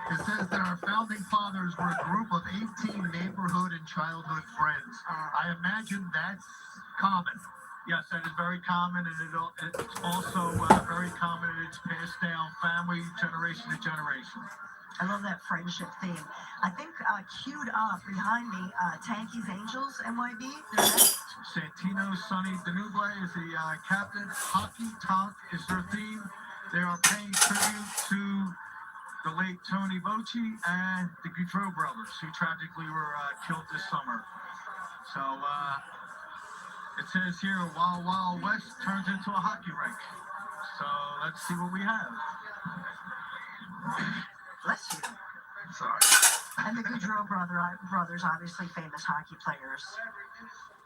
H: It says that our founding fathers were a group of 18 neighborhood and childhood friends. I imagine that's common. Yes, that is very common, and it's also very common, and it's passed down family, generation to generation.
N: I love that friendship theme. I think queued up behind me, Tanky's Angels, NYB. They're next.
H: Santino Sonny Danube is the captain. Hockey Tonk is their theme. They are paying tribute to the late Tony Bocci and the Goudreau brothers, who tragically were killed this summer. So it says here, Wild Wild West turns into a hockey rink. So let's see what we have.
N: Bless you.
H: Sorry.
N: And the Goudreau brothers, obviously famous hockey players.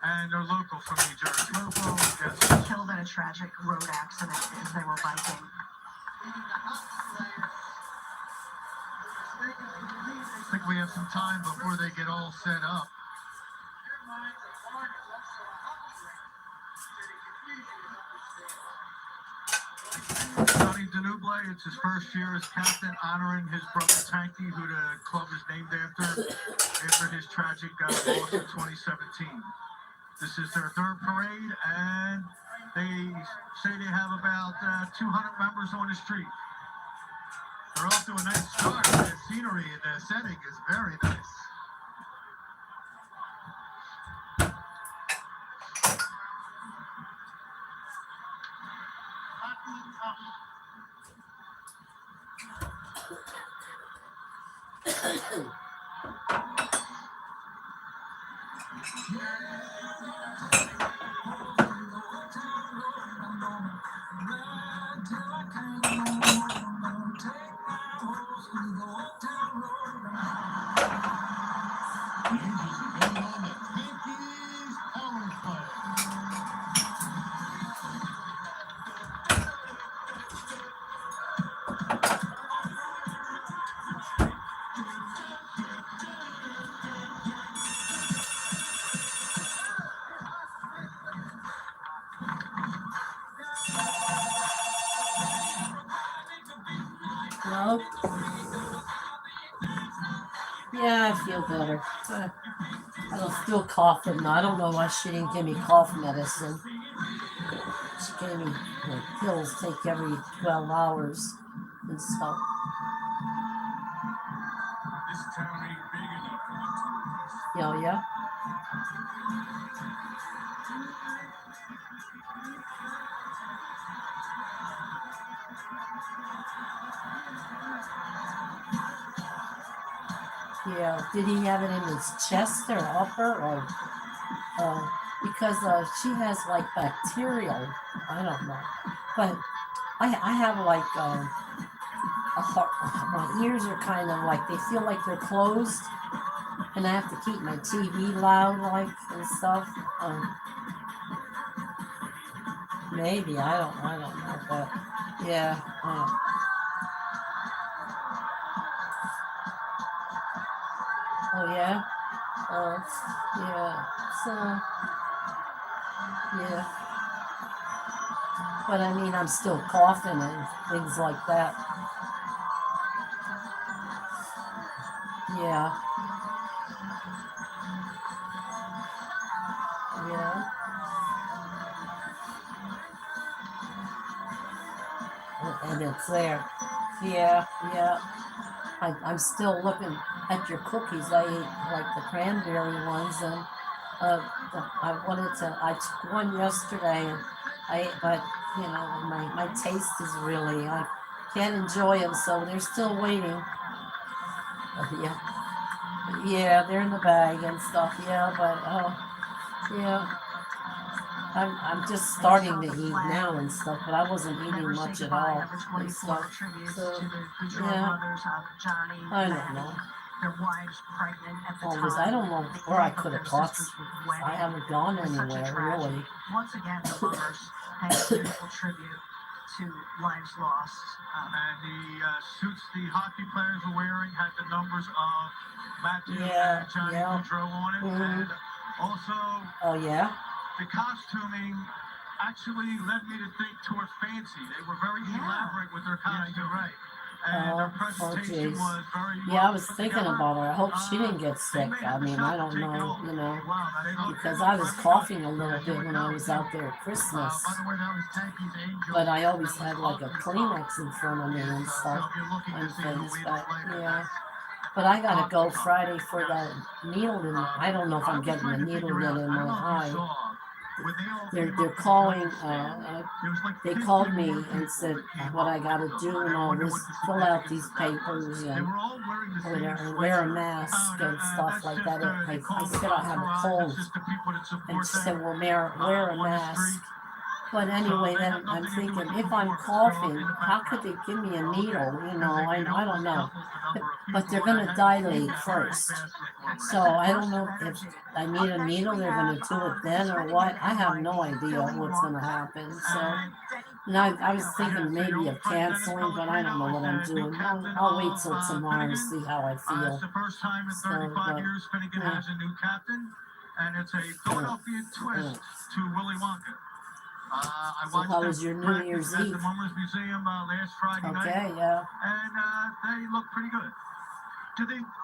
H: And they're local from New Jersey.
N: Local,
H: yes.
N: Killed in a tragic road accident as they were biking.
H: I think we have some time before they get all set up. Sonny Danube, it's his first year as captain, honoring his brother Tanky, who the club is named after his tragic loss in 2017. This is their third parade, and they say they have about 200 members on the street. They're off to a nice start. The scenery and the setting is very nice.
B: Hello? Yeah, I feel better. I'm still coughing. I don't know why she didn't give me cough medicine. She gave me pills take every 12 hours and stuff.
O: This town ain't big enough for the two of us.
B: Yeah. Yeah, did he have it in his chest or upper or because she has like bacterial, I don't know, but I have like a heart, my ears are kind of like they feel like they're closed, and I have to keep my TV loud like and stuff. Maybe I don't know, but yeah. Oh yeah. Yeah. So yeah. But I mean, I'm still coughing and things like that. Yeah. Yeah. And it's there. Yeah. Yeah. I'm still looking at your cookies. I ate like the cranberry ones, and I took one yesterday, and but you know, my taste is really, I can't enjoy them, so they're still waiting. Yeah, yeah, they're in the bag and stuff. Yeah, but yeah, I'm just starting to eat now and stuff, but I wasn't eating much at all and stuff. So yeah, I don't know.
N: Their wives pregnant at the
B: All this,
N: time.
B: I don't know where I could have caught. I haven't gone anywhere really.
N: Once again, the lovers paying a beautiful tribute to lives lost.
K: And the suits the hockey players were wearing had the numbers of Matthew
B: Yeah,
K: and Johnny
B: yeah.
K: Gaudreau on it. And also,
B: Oh yeah.
K: the costuming actually led me to think towards fancy. They were very elaborate with their costume.
N: you're right.
K: And their
B: Oh
K: presentation
B: geez.
K: was very
B: Yeah, I
K: well
B: was
K: put
B: thinking
K: together.
B: about her. I hope she didn't get sick. I mean, I don't know, you know, because I was coughing a little bit when I was out there at Christmas.
K: By the way, that was Tankey's Angel.
B: But I always had like a Kleenex in front of me and
K: So
B: stuff
K: if you're looking to
B: and
K: see who
B: things.
K: we
B: But
K: play
B: yeah. But I gotta go Friday for that needle in my, I don't know if I'm getting the needle yet in my eye. They're calling, they called me and said what I gotta do and all this, fill out these papers and whatever, and wear a mask and stuff like that. I said I have a cold. And she said, well, wear a mask. But anyway, then I'm thinking, if I'm coughing, how could they give me a needle? You know, I don't know. But they're going to dilate first. So I don't know if I need a needle, they're going to do it then or what. I have no idea what's going to happen. So, and I was thinking maybe of canceling, but I don't know what I'm doing. I'll wait till tomorrow and see how I feel.
K: It's the first time in 35 years Finnegan has a new captain, and it's a Philadelphia twist to Willy Wonka. I
B: So
K: watched
B: how was your New Year's
K: at
B: Eve?
K: the Mummers Museum last Friday night.
B: Okay, yeah.
K: And they look pretty good.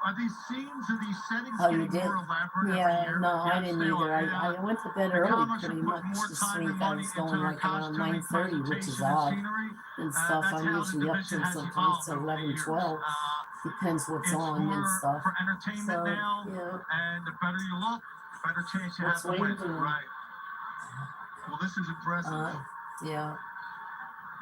K: Are these scenes, are these settings
B: Oh, you
K: getting
B: did?
K: more elaborate every
B: Yeah,
K: year?
B: no, I
K: Yes,
B: didn't
K: they
B: either.
K: are.
B: I went to bed
K: The
B: early
K: comics
B: pretty
K: have put
B: much
K: more
B: this
K: time
B: week.
K: and
B: I
K: money
B: was
K: into
B: going
K: their
B: like around
K: costuming,
B: 9:30, which is
K: presentation, and
B: odd.
K: scenery.
B: And stuff.
K: That's
B: I'm
K: how the
B: usually up
K: division
B: till
K: has
B: sometimes
K: evolved
B: till
K: over the
B: 11,
K: years.
B: 12. Depends what's
K: It's
B: on and
K: more
B: stuff.
K: for entertainment
B: So,
K: now,
B: yeah.
K: and the better you look, the better chance you
B: What's
K: have to win.
B: Wayne doing?
K: Right. Well, this is impressive.
B: Yeah.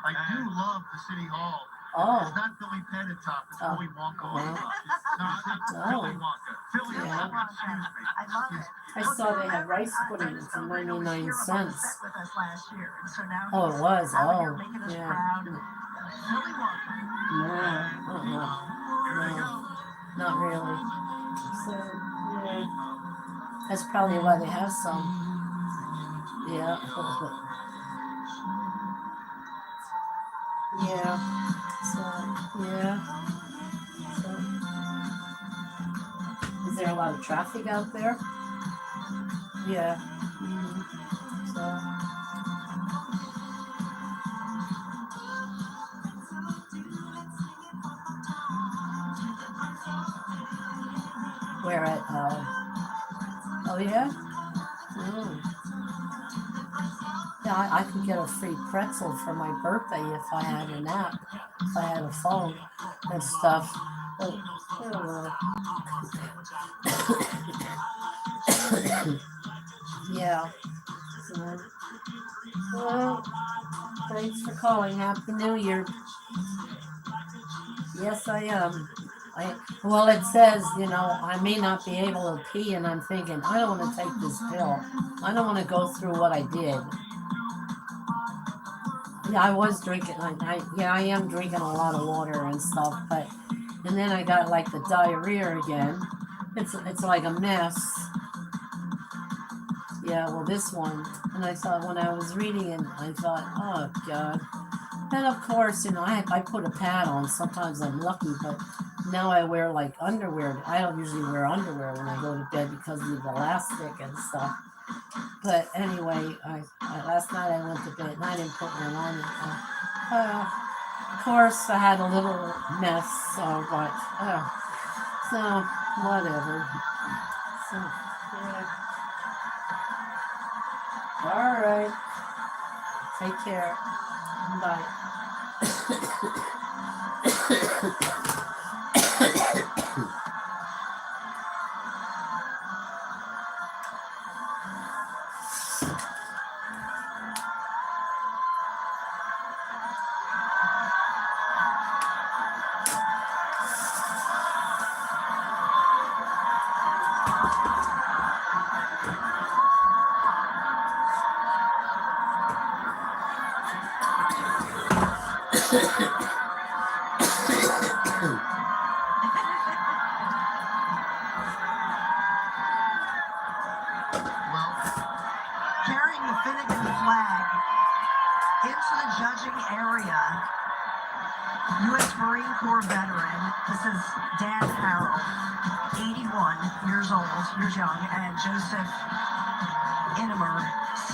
K: I do love the City Hall.
B: Oh.
K: It's not Billy Penn at top, it's Willy Wonka on top. No, it's
B: Oh.
K: Billy Wonka. Billy
B: Yeah.
K: Wonka, excuse me.
N: I love it.
B: I saw they had rice pudding for 99 cents.
N: With us last year, and so now
B: Oh, it was?
N: out here
B: Oh,
N: making us
B: yeah.
N: proud. Billy Wonka.
B: No, no, not really. So, yeah. That's probably why they have some. Yeah. Yeah. So, yeah. So, is there a lot of traffic out there? Yeah. So. Where at? Oh yeah. Yeah, I could get a free pretzel for my birthday if I had an app, if I had a phone and stuff. But, I don't know. Yeah. So, Well, thanks for calling. Happy New Year. Yes, I am. Well, it says, I may not be able to pee, and I'm thinking, I don't want to take this pill. I don't want to go through what I did. Yeah, I was drinking. I am drinking a lot of water and stuff, and then I got like the diarrhea again. It's like a mess. Yeah, well, this one, and I thought when I was reading it, I thought, oh God. And of course, I put a pad on. Sometimes I'm lucky, but now I wear like underwear. I don't usually wear underwear when I go to bed because of the elastic and stuff. But anyway, last night I went to bed and I didn't put one on. Of course, I had a little mess, so whatever. So, yeah. All right. Take care. Bye.
N: Carrying the Finnegan flag into the judging area, U.S. Marine Corps veteran, this is Dan Harrell, 81 years old, years young, and Joseph Innemer,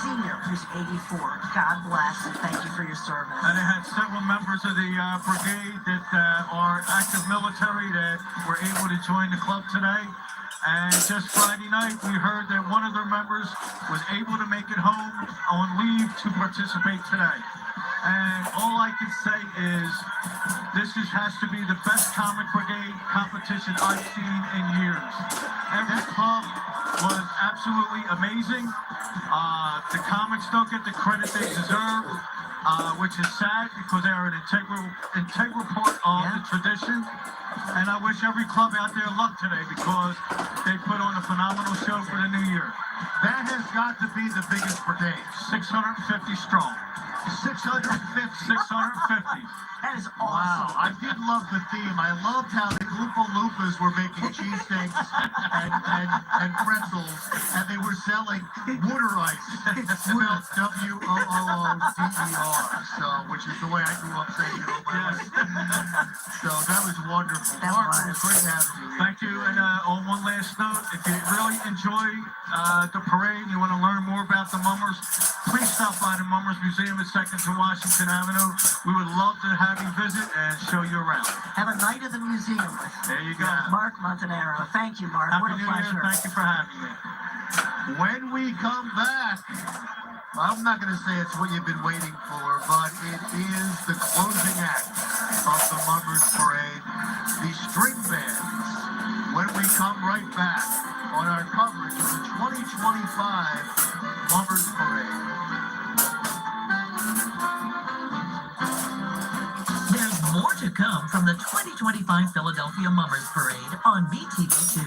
N: Sr., who's 84. God bless, and thank you for your service.
P: And it had several members of the brigade that are active military that were able to join the club today. And just Friday night, we heard that one of their members was able to make it home on leave to participate today. And all I can say is this has to be the best comic brigade competition I've seen in years. Every club was absolutely amazing. The comics don't get the credit they deserve, which is sad because they are an integral part of the tradition. And I wish every club out there luck today because they put on a phenomenal show for the new year. That has got to be the biggest brigade. 650 strong. 650? 650.
N: That is awesome.
P: Wow, I did love the theme. I loved how the Oompa Loompas were making cheesesteaks and pretzels, and they were selling water ice, spelled W-O-O-O-D-E-R, so, which is the way I grew up saying it all my life. So that was wonderful. Mark, it was great having you here. Thank you, and on one last note, if you really enjoy the parade, you want to learn more about the Mummers, please stop by the Mummers Museum at 2nd and Washington Avenue. We would love to have you visit and show you around.
N: Have a night at the museum.
P: There you go.
N: Mark Montanaro. Thank you, Mark.
P: Happy
N: What a
P: New
N: pleasure.
P: Year. Thank you for having me.
H: When we come back, I'm not going to say it's what you've been waiting for, but it is the closing act of the Mummers Parade, the string bands. When we come right back on our coverage of the 2025 Mummers Parade.
M: There's more to come from the 2025 Philadelphia Mummers Parade on BTV2.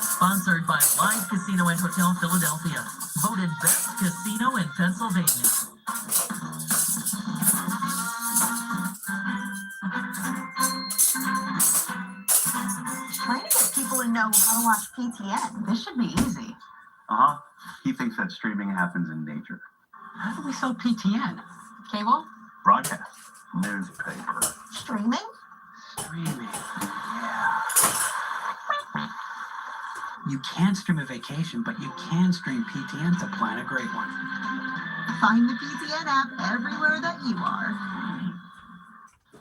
M: Sponsored by Live Casino and Hotel Philadelphia. Voted best casino in Pennsylvania.
F: Trying to get people to know how to watch PTN. This should be easy.
D: Uh-huh. He thinks that streaming happens in nature.
C: How do we sell PTN?
F: Cable?
D: Broadcast. Newspaper.
F: Streaming?
C: Streaming. Yeah. You can't stream a vacation, but you can stream PTN to plan a great one.
F: Find the PTN app everywhere that you are.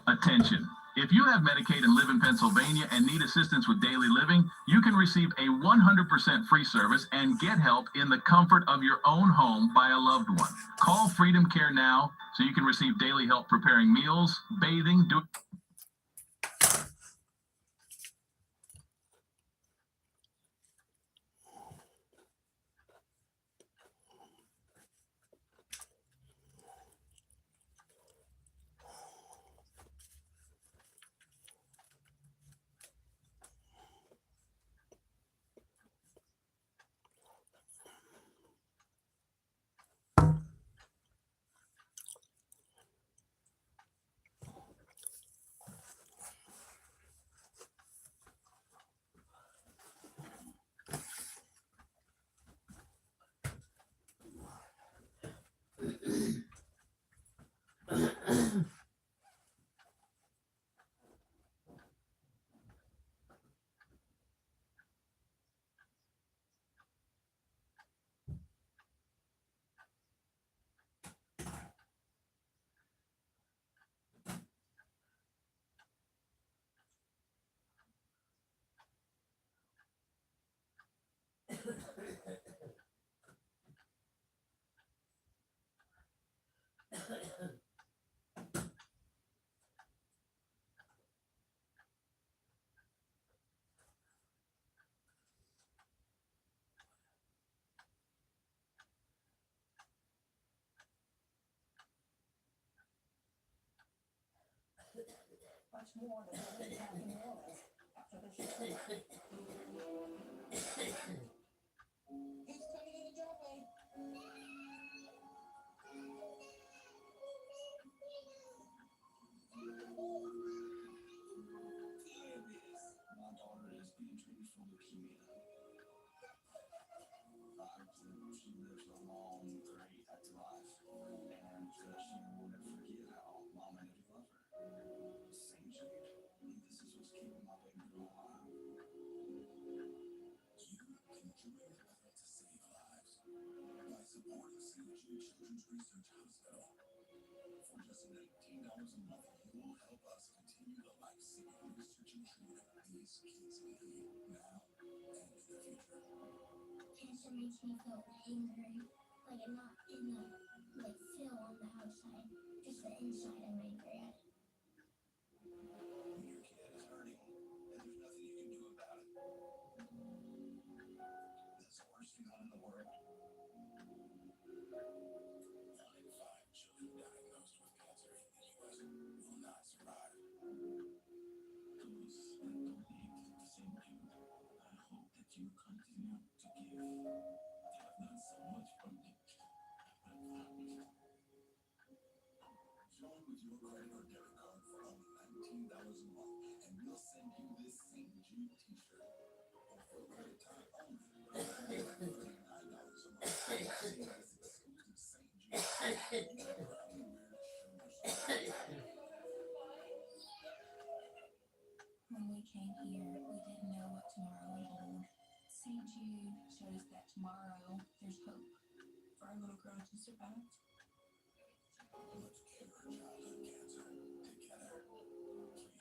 Q: Attention. If you have Medicaid and live in Pennsylvania and need assistance with daily living, you can receive a 100% free service and get help in the comfort of your own home by a loved one. Call Freedom Care now so you can receive daily help preparing meals, bathing,
R: more than the impact in New Orleans after the show. He's coming in the driveway.
O: My daughter is being treated for leukemia. She lives a long, great, active life, and she will never forget how mom and daddy love her. St. Jude, this is what's keeping my baby girl alive. You can join the battle to save lives by supporting St. Jude Children's Research Hospital. For just $19 a month, you will help us continue the life-saving research and treatment these kids need now and in the future.
F: Cancer makes me feel angry, like I'm not in the feel on the outside, just the inside I'm angry at.
O: When your kid is hurting and there's nothing you can do about it, that's the worst feeling in the world. 1 in 5 children diagnosed with cancer in the U.S. will not survive. Those that donate to St. Jude, I hope that you continue to give. They have done so much for me. Join with your credit or debit card for only $19 a month, and we'll send you this St. Jude t-shirt. Or for a limited time only, $39 a month. See this exclusive St. Jude t-shirt you can proudly wear to show your support.
S: When we came here, we didn't know what tomorrow would hold. St. Jude showed us that tomorrow there's hope for our little girl to survive.
O: Let's cure childhood cancer together.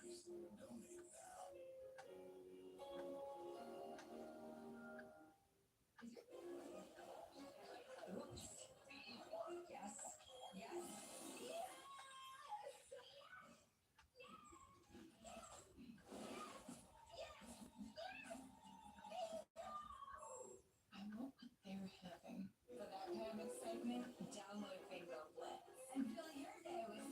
O: Please donate now.
S: I want what they're having. For that kind of excitement, download Bingo Blitz. And fill your day with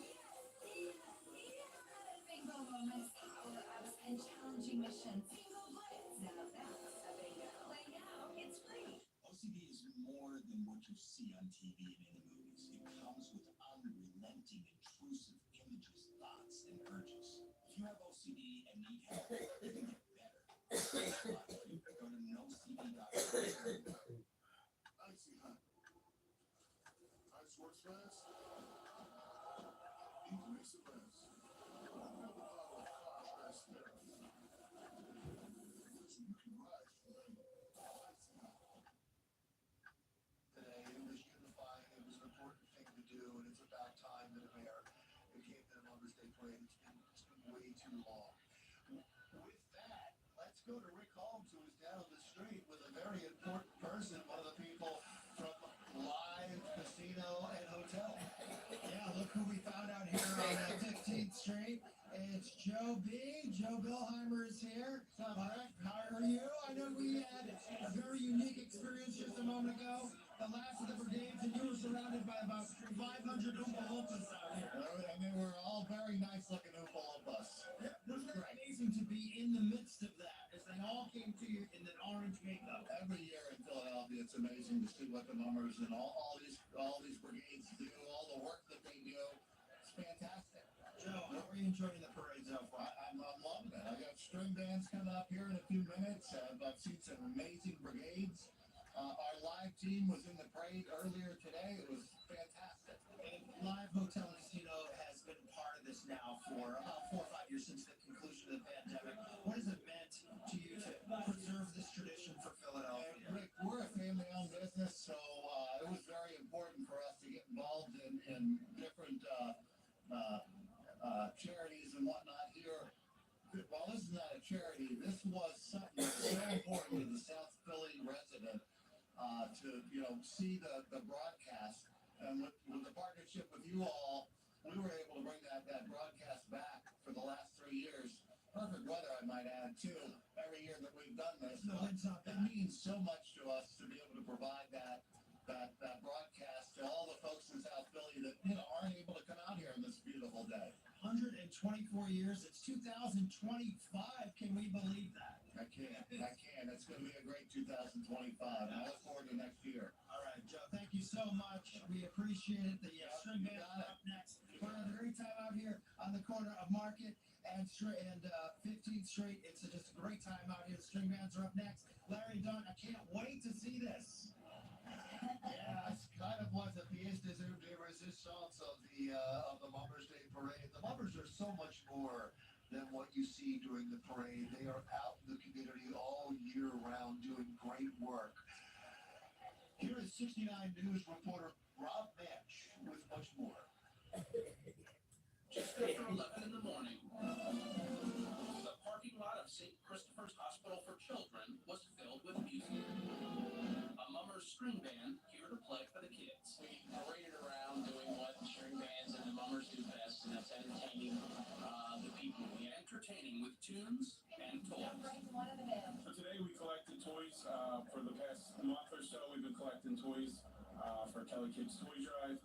S: Bingo moments, power-ups, and challenging missions. Bingo Blitz. Now that's a bingo. Play now. It's free.
O: OCD is more than what you see on TV and in the movies. It comes with unrelenting, intrusive images, thoughts, and urges. If you have OCD and need help, you can get better. Go to nocd.com.
H: Icy hot. Ice works fast. Increase the fast. Feel the power of contrast therapy. So you can rise from icy hot.
T: Today, it was unifying. It was an important thing to do, and it's about time that a mayor became the Mother's Day parade. It's been way too long. With that, let's go to Rick Holmes, who is down the street with a very important person, one of the people from Live Casino and Hotel. Yeah, look who we found out here on 15th Street. It's Joe B. Joe Billheimer is here. Mark, how are you? I know we had a very unique experience just a moment ago. The last of the brigades, and you were surrounded by about 500 Oompa Loompas out here. And they were all very nice looking Oompa Loompas. Yeah, wasn't it amazing to be in the midst of that as they all came to you in an orange makeup?
H: Every year in Philadelphia, it's amazing to see what the mummers and all these brigades do, all the work that they do. It's fantastic.
T: Joe, how are you enjoying the parade so far?
H: I'm loving it. I got string bands coming up here in a few minutes. I've seen some amazing brigades. Our live team was in the parade earlier today. It was fantastic.
T: And Live Hotel and Casino has been part of this now for about 4 or 5 years since the conclusion of the pandemic. What has it meant to you to preserve this tradition for Philadelphia?
H: Rick, we're a family-owned business, so it was very important for us to get involved in different charities and whatnot here. Well, this is not a charity. This was something that's so important to the South Philly resident to see the broadcast. And with the partnership with you all, we were able to bring that broadcast back for the last 3 years. Perfect weather, I might add, too, every year that we've done this. It means so much to us to be able to provide that broadcast to all the folks in South Philly that aren't able to come out here on this beautiful day.
T: 120 24 years. It's 2025. Can we believe that? I can. It's going to be a great 2025. I look forward to next year. All right, Joe, thank you so much. We appreciate it. The string bands are up next. We're having a great time out here on the corner of Market and 15th Street. It's just a great time out here. The string bands are up next. Larry Dunn, I can't wait to see this. Yeah, it's kind of like the pièce de résistance of the Mummers Day Parade. The Mummers are so much more than what you see during the parade. They are out in the community all year round doing great work. Here is 69 News reporter Rob Manch with much more.
U: Just after 11 in the morning, the parking lot of St. Christopher's Hospital for Children was filled with music. A Mummers string band here to play for the kids. We paraded around doing what string bands and the Mummers do best, and that's entertaining the people. Entertaining with tunes and toys.
V: So today we collected toys for the past month or so. We've been collecting toys for Kelly Kids Toy Drive.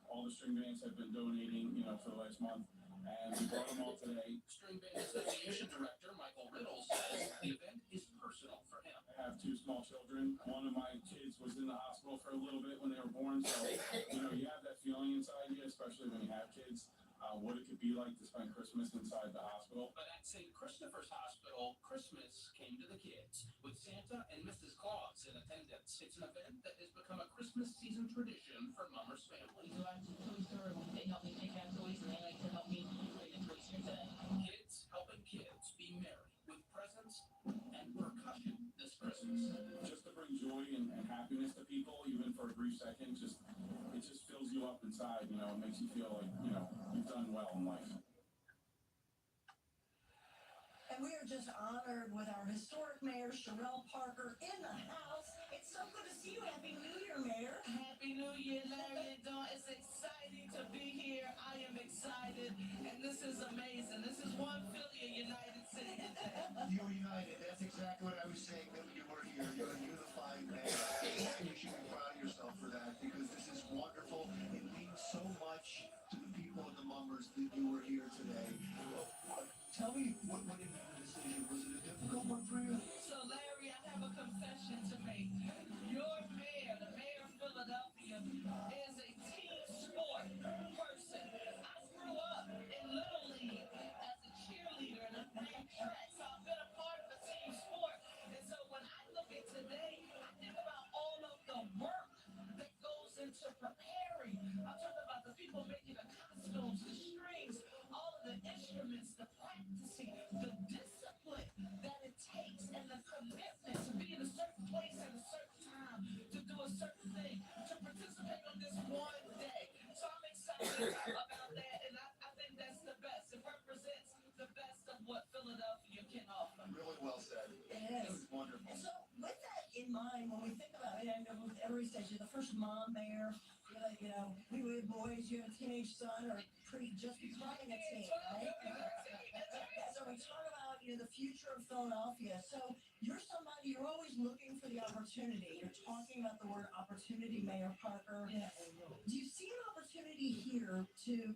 V: All the string bands have been donating, for the last month, and we brought them all today.
U: String Band Association Director Michael Riddle says the event is personal for him.
V: I have two small children. One of my kids was in the hospital for a little bit when they were born, so you have that feeling inside you, especially when you have kids. What it could be like to spend Christmas inside the hospital.
U: But at St. Christopher's Hospital, Christmas came to the kids, with Santa and Mrs. Claus in attendance. It's an event that has become a Christmas season tradition for Mummers families.
W: They help me pick out toys, and they like to help me bring the toys here today.
U: Kids helping kids be merry with presents and percussion this Christmas.
V: Just to bring joy and happiness to people, even for a brief second, it just fills you up inside, it makes you feel like, you've done well in life.
N: And we are just honored with our historic mayor, Sherelle Parker, in the house. It's so good to see you. Happy New Year, Mayor.
X: Happy New Year, Larry and Dawn. It's exciting to be here. I am excited, and this is amazing. This is one Philly, a United City.
T: You're united. That's exactly what I was saying when you were here. You're a unified mayor. And you should be proud of yourself for that, because this is wonderful. It means so much to the people in the Mummers that you were here today. Tell me, what did you the decision? Was it a difficult one for you?
X: So, Larry, I have a confession to make. Your mayor, the mayor of Philadelphia, is a team sport person. I grew up in Little League as a cheerleader and I ran track, so I've been a part of a team sport. And so when I look at today, I think about all of the work that goes into preparing. I'm talking about the people making the costumes, the strings, all of the instruments, the practicing, the discipline that it takes, and the commitment to be in a certain place at a certain time, to do a certain thing, to participate on this one day. So I'm excited about that, and I think that's the best. It represents the best of what Philadelphia can offer.
T: Really well said.
N: It is.
T: It was wonderful.
N: And so, with that in mind, when we think about it, I know with every stage, you're the first mom mayor. We were boys. You have a teenage son, or just becoming a teen, right? So we talk about the future of Philadelphia. So you're somebody. You're always looking for the opportunity. You're talking about the word opportunity, Mayor Parker.
X: Yes.
N: Do you see an opportunity here to,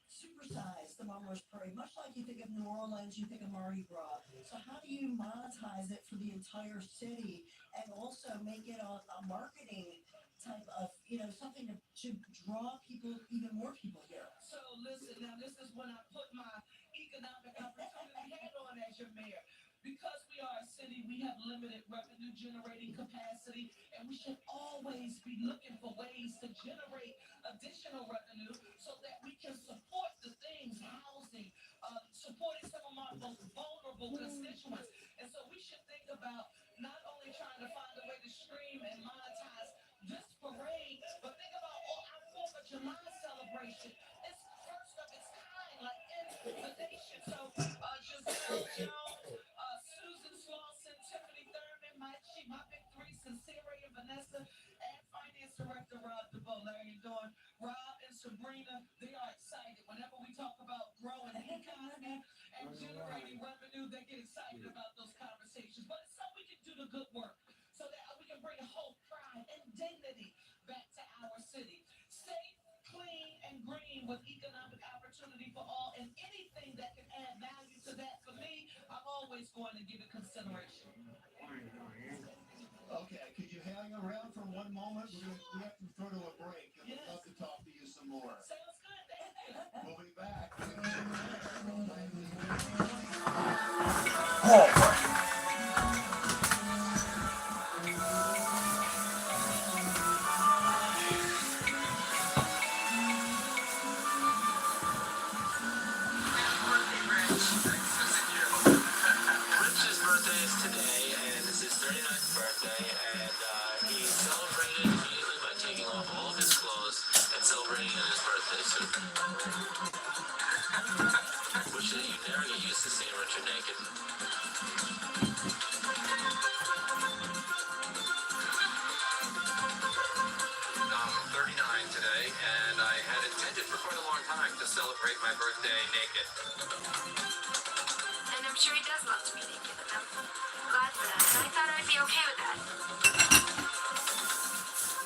N: supersize the Mummers Parade? Much like you think of New Orleans, you think of Mardi Gras. So how do you monetize it for the entire city and also make it a marketing type of, something to draw people, even more people here?
X: So listen, now this is when I put my economic opportunity hat on as your mayor. Because we are a city, we have limited revenue generating capacity, and we should always be looking for ways to generate additional revenue so that we can support the things, housing, supporting some of our most vulnerable constituents. And so we should think about not only trying to find a way to stream and monetize this parade, but think about our 4th of July celebration. It's first of its kind, like in the nation. So Giselle Jones, Susan Slauson, Tiffany Thurman, my big three, Sincere and Vanessa, and Finance Director Rob DeBoe. Larry and Dawn, Rob and Sabrina, they are excited. Whenever we talk about growing the economy and generating revenue, they get excited about those conversations. But it's so we can do the good work, so that we can bring hope, pride, and dignity back to our city. Safe, clean, and green with economic opportunity for all
U: always going to give it consideration.
H: Okay, could you hang around for one moment? We have to go to a break, and we'd love to talk to you some more.
U: Sounds good.
H: We'll be back.
A: Rich's birthday is today, and it's his 39th birthday, and he celebrated immediately by taking off all of his clothes and celebrating in his birthday suit. Which you never get used to seeing Richard naked. I'm 39 today, and I had intended for quite a long time to celebrate my birthday naked.
F: And I'm sure he does love to be naked, and I'm glad for that. And I thought I'd be okay with that.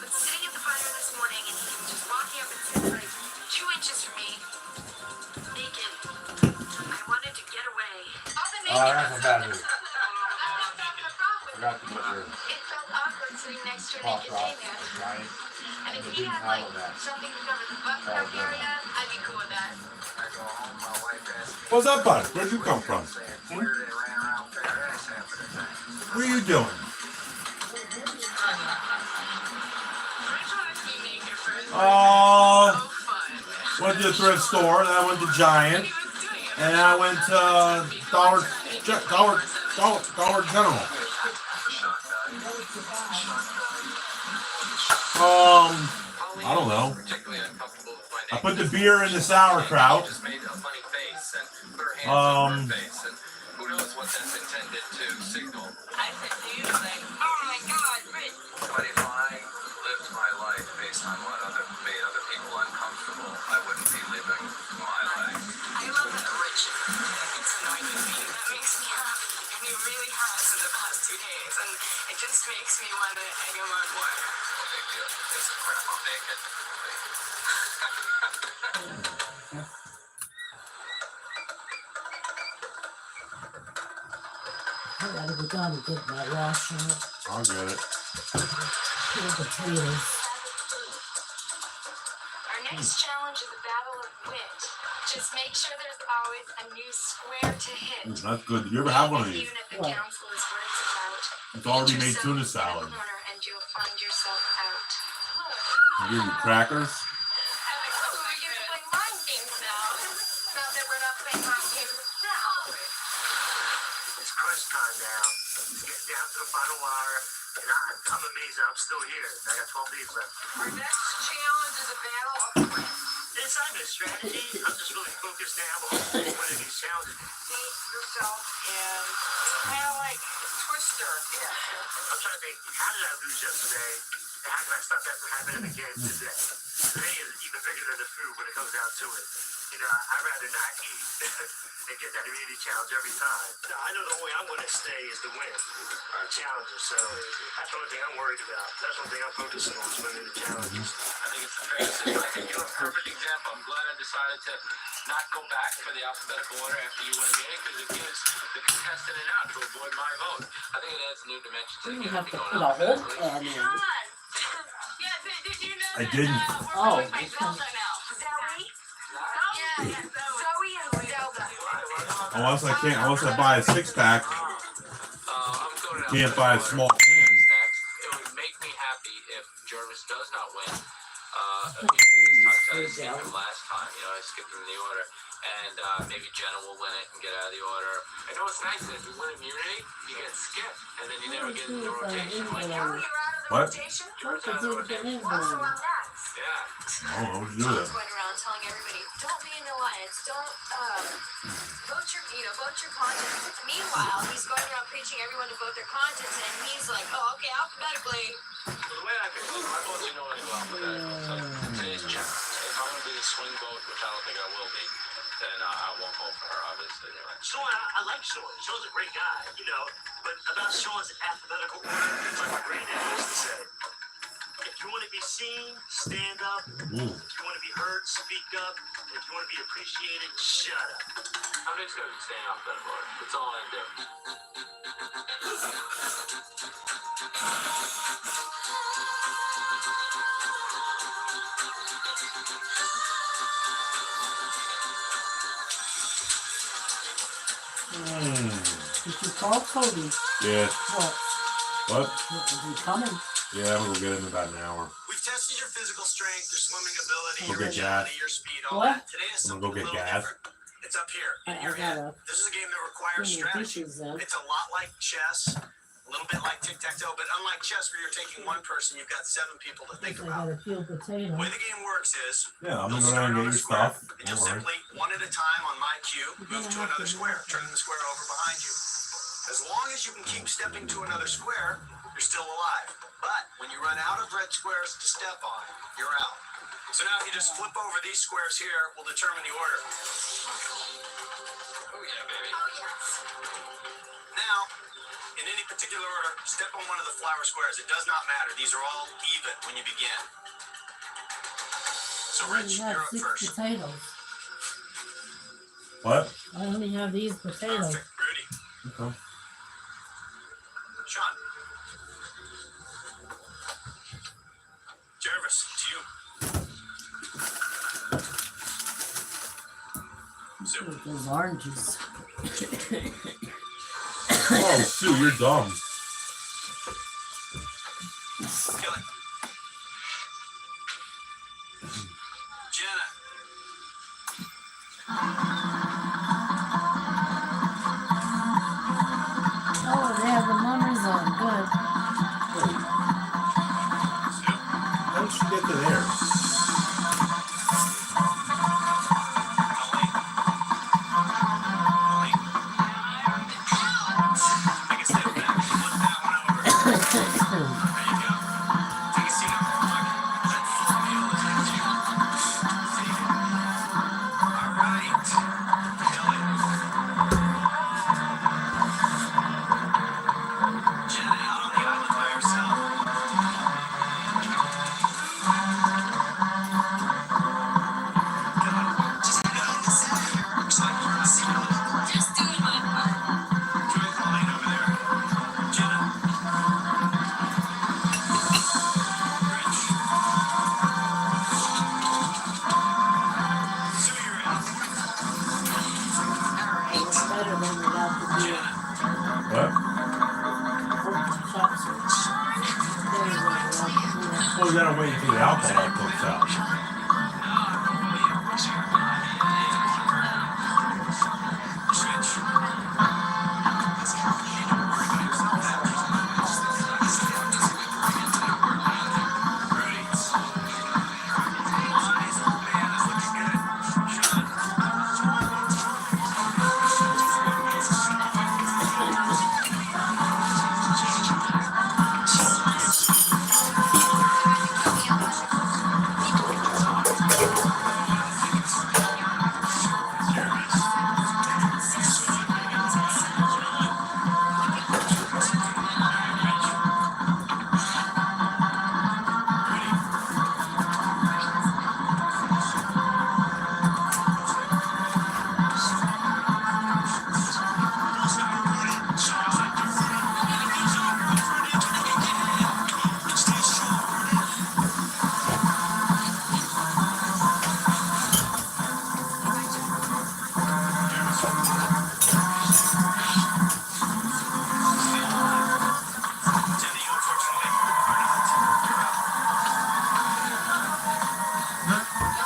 F: But sitting at the fire this morning, and he was just walking up and sitting like 2 inches from me, naked, I wanted to get away. All the naked.
E: That's a bad news.
F: It felt awkward sitting next to a naked gay man. And if he had like something to cover the butt plug area, I'd be cool with that.
E: What's up, bud? Where'd you come from? What are you doing? Went to the thrift store, then I went to Giant, and I went to Dollar General. I don't know. I put the beer in the sauerkraut.
A: Just made a funny face and put her hands over her face, and who knows what that's intended to signal.
U: I said to you, like, oh my God, Rich.
A: But if I lived my life based on what made other people uncomfortable, I wouldn't be living my life.
U: I love that Rich. It's annoying to me. That makes me happy. And he really has in the past 2 days. And it just makes me want to hang him on more.
A: No big deal. It's a crap. I'm naked.
B: I gotta go down and get my washer.
E: I'll get it.
B: Peel potatoes.
F: Our next challenge is a battle of wit. Just make sure there's always a new square to hit.
E: Ooh, that's good. Did you ever have one of these?
F: Even if the council is words about.
E: It's already made tuna salad.
F: And you'll find yourself out.
E: You give me crackers?
F: We get to play mind games now. Not that we're not playing mind games now.
A: It's crunch time now. It's getting down to the final wire, and I'm amazed I'm still here. I got 12 days left.
U: Our next challenge is a battle of wit.
A: It's not a strategy. I'm just really focused now on one of these challenges.
U: Date yourself and kind of like Twister. Yeah.
A: I'm trying to think, how did I lose yesterday? And how can I stop that from happening again today? Today is even bigger than the food when it comes down to it. You know, I'd rather not eat and get that immunity challenge every time. No, I know the only way I'm going to stay is to win our challenges. So that's the only thing I'm worried about. That's the only thing I'm focusing on is winning the challenges. I think it's a fair decision. I think you're a perfect example. I'm glad I decided to not go back for the alphabetical order after you went in because it gives the contestant an out to avoid my vote. I think it adds a new dimension to the
B: You
A: game.
B: have to put a whole pan in.
U: Yeah, did you know
E: I didn't.
B: Oh,
U: Zelda now?
F: Zoe?
U: Yeah,
F: Zoe and Zelda.
E: Unless I buy a 6-pack, can't buy a small can.
A: It would make me happy if Jervis does not win. I skipped him last time, I skipped him in the order. And maybe Jenna will win it and get out of the order. I know it's nice that if you win immunity, you get skipped, and then you never get into the rotation. Like
E: What?
A: Jervis out of the rotation.
F: Also, I'm next.
A: Yeah.
E: Oh, what would you do that?
F: Going around telling everybody, don't be an alliance, don't vote your conscience. Meanwhile, he's going around preaching everyone to vote their conscience, and he's like, oh, okay, alphabetically.
A: Well, the way I can vote, my votes are nowhere to go alphabetical. So today's challenge. If I'm going to be the swing vote, which I don't think I will be, then I won't vote for her, obviously. Sean, I like Sean. Sean's a great guy, but about Sean's alphabetical order, it's like my granddad used to say. If you want to to be seen, stand up. If you want to be heard, speak up. If you want to be appreciated, shut up. I'm just going to stay off that bar. That's all I do.
B: Did you call Cody?
E: Yeah.
B: What?
E: What?
B: Is he coming?
E: Yeah, I'm gonna get him in about an hour.
A: We've tested your physical strength, your swimming ability,
E: Go
A: your
E: get
A: agility,
E: gas.
A: your speed, all
B: What?
A: that. Today is
E: I'm
A: something
E: gonna go
A: a
E: get
A: little
E: gas.
A: different. It's up here in
B: I
A: your head.
B: gotta
A: This is a game that requires
B: clean the
A: strategy.
B: dishes then.
A: It's a lot like chess, a little bit like tic-tac-toe, but unlike chess where you're taking one person, you've got 7 people to think
B: I
A: about.
B: gotta peel
A: The
B: potato.
A: way the game works is
E: Yeah, I'm
A: you'll
E: gonna go
A: start
E: down and
A: on
E: get
A: a
E: your
A: square,
E: stuff.
A: and you'll
E: Don't worry.
A: simply, one at a time on my cue, move to another square, turning the square over behind you. As long as you can keep stepping to another square, you're still alive. But when you run out of red squares to step on, you're out. So now if you just flip over these squares here, we'll determine the order. Oh yeah, baby. Oh yes. Now, in any particular order, step on one of the flower squares. It does not matter. These are all even when you begin. So
B: I
A: Rich,
B: only have
A: you're up
B: 6
A: first.
B: potatoes.
E: What?
B: I only have these potatoes.
A: Perfect. Rudy.
E: Okay.
A: Sean. Jervis, to you. Sue.
B: Look at those oranges.
E: Oh, Sue, you're dumb.
A: Kelly. Jenna.
B: Oh, they have the mummers on. Good.
A: Sue.
E: How did she get to there?
A: Colleen. Colleen. Take a step back. Flip that one over. There you go. Take a seat on the block. That full meal is with you. See? All right. Kelly. Jenna out on the island by herself. Looks like we're on a ceiling.
S: Just doing my part.
A: Join Colleen over there. Jenna. Rich. Sue, you're out.
B: It's better than without the beer.
A: Jenna.
E: What?
B: Chop suey. Better than without the beer.
E: Well, we gotta wait until the alcohol cooks out.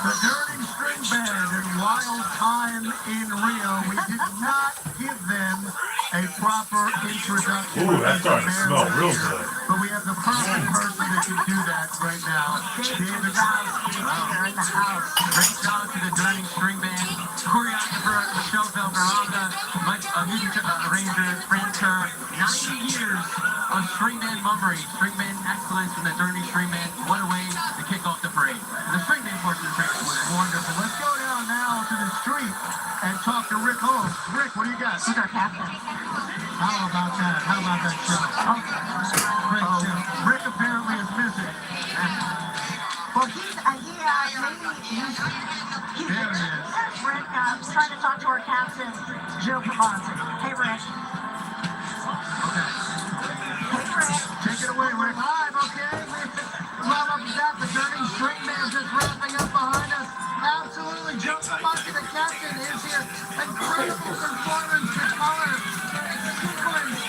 P: The Dirty String Band in Wild Time in Rio. We did not give them a proper introduction.
E: Ooh, that's starting to smell real good.
P: But we have the perfect person that can do that right now. David Rouse.
N: They're in the house.
C: Great job to the Dirty String Band. Choreographer Michelle Valveranda, music arranger Francer. 90 years of string band mummery, string band excellence from the Dirty String Band. What a way to kick off the parade. The string band portion of the parade was wonderful.
P: Let's go down now to the street and talk to Rick Holmes. Rick, what do you got?
N: Who's our captain?
P: How about that? How about that show? Great show. Rick apparently is missing.
N: Well, Rick trying to talk to our captain, Joe Pavonsi. Hey, Rick.
P: Okay.
N: Hey, Rick.
P: Take it away, Rick.
G: Live, okay? Love up that. The dirty string man just wrapping up behind us. Absolutely. Joe Pavonsi, the captain, is here. Incredible performance. The color, the sequence.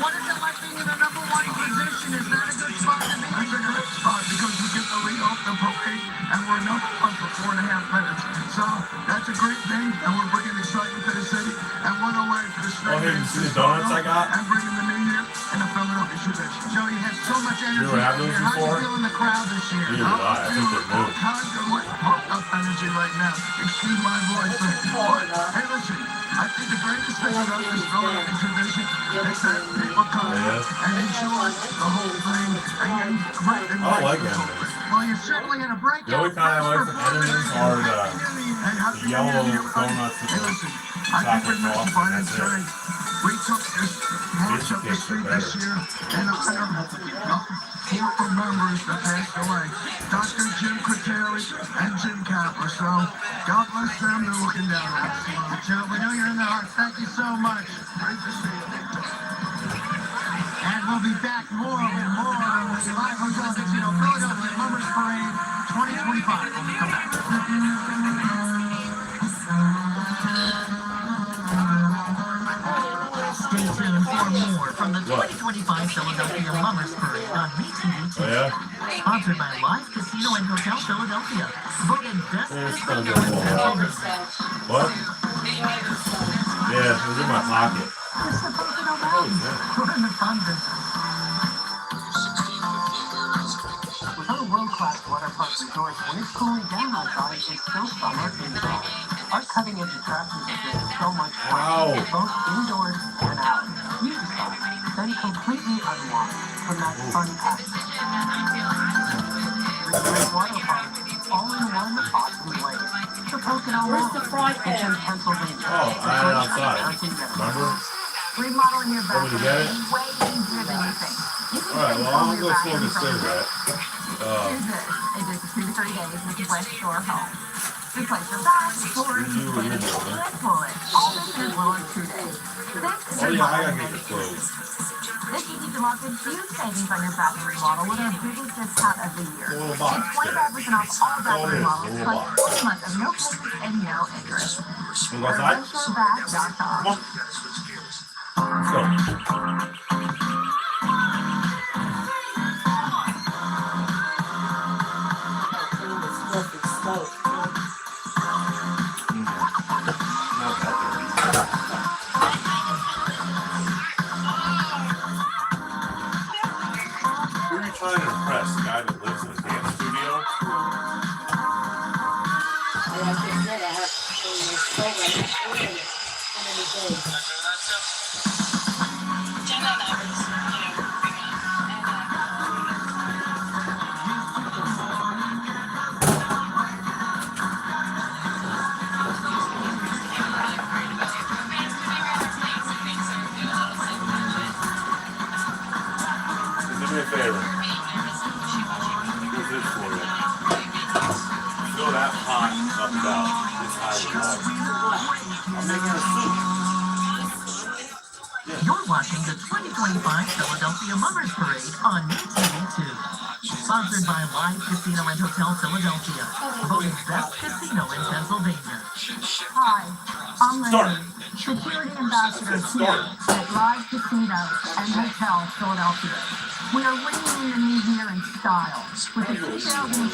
G: What is it like being in the number one position? Is that a good spot to be?
P: That's a great spot because we get the lead off the parade and we're number one for 4.5 minutes. So that's a great thing, and we're bringing excitement to the city. And what a way for the
E: here, you see the donuts I got?
P: and bringing the new year in the Philadelphia tradition.
G: Joe, you had so much energy.
E: You ever had those
G: How
E: before?
G: you feeling the crowd this year?
E: Neither did I. I think they're new.
P: Pumped up energy right now. Excuse my voice, but hey, listen. I think the greatest thing about this Philadelphia tradition is that people come and enjoy the whole thing. And
E: I don't like them.
G: Well, you're certainly in a breakout.
E: The only kind I like from enemies are the yellow donuts with the chocolate sauce. That's it.
P: We took this march up the street this year in honor of four members that passed away, Dr. Jim Criteri and Jim Kapler. So God bless them. They're looking down on us.
G: Joe, we know you're in the heart. Thank you so much.
P: Great to see you.
G: And we'll be back more with more on the live Hotel Casino Philadelphia Mummers Parade 2025 when we come back.
M: Stay tuned for more from the 2025 Philadelphia Mummers Parade on MeTV2.
E: Oh, yeah?
M: Sponsored by Live Casino and Hotel Philadelphia. Voted best casino in Pennsylvania.
E: What? Yeah, it was in my pocket.
N: It's the Pocono Mountains.
M: We're in the fun business.
N: With our world-class water park resorts, when it's cooling down outside, it's still summer inside. Our cutting-edge attractions are doing so much fun, both indoors and out. You decide, then completely unwind from that fun pack. Great water park, all in one awesome place. The Pocono Mountains, it's in Pennsylvania.
E: Oh, I had it outside. Remember?
N: Remodeling your
E: Oh, did you get it?
N: bathroom is way easier than you think. You can
E: Alright, well, I'm
N: control
E: gonna
N: your
E: go smoke a
N: bathroom
E: cigarette.
N: It is 2 to 3 days with West Shore Home. Replace your bath, floors, and toilet. All this in as little as 2 days.
E: Oh, yeah, I gotta get your clothes.
N: This easy to lock in huge savings on your bathroom remodel with our biggest discount of the year.
E: Little box.
N: Get 25% off all bathroom remodels,
E: Little
N: plus
E: box.
N: 6 months of no payments and no interest.
E: You go outside?
N: WestShoreBath.com.
E: Come on. Let's go. Who are you trying to impress? The guy that lives in a dance studio? Do me a favor. Here's this for you. Fill that pot up about this high with water. I'm making a soup.
M: You're watching the 2025 Philadelphia Mummers Parade on MeTV2. Sponsored by Live Casino and Hotel Philadelphia. Voted best casino in Pennsylvania.
N: Hi, I'm Lynn, Security Ambassador here at Live Casino and Hotel Philadelphia. We are ringing in the new year in style with the 2025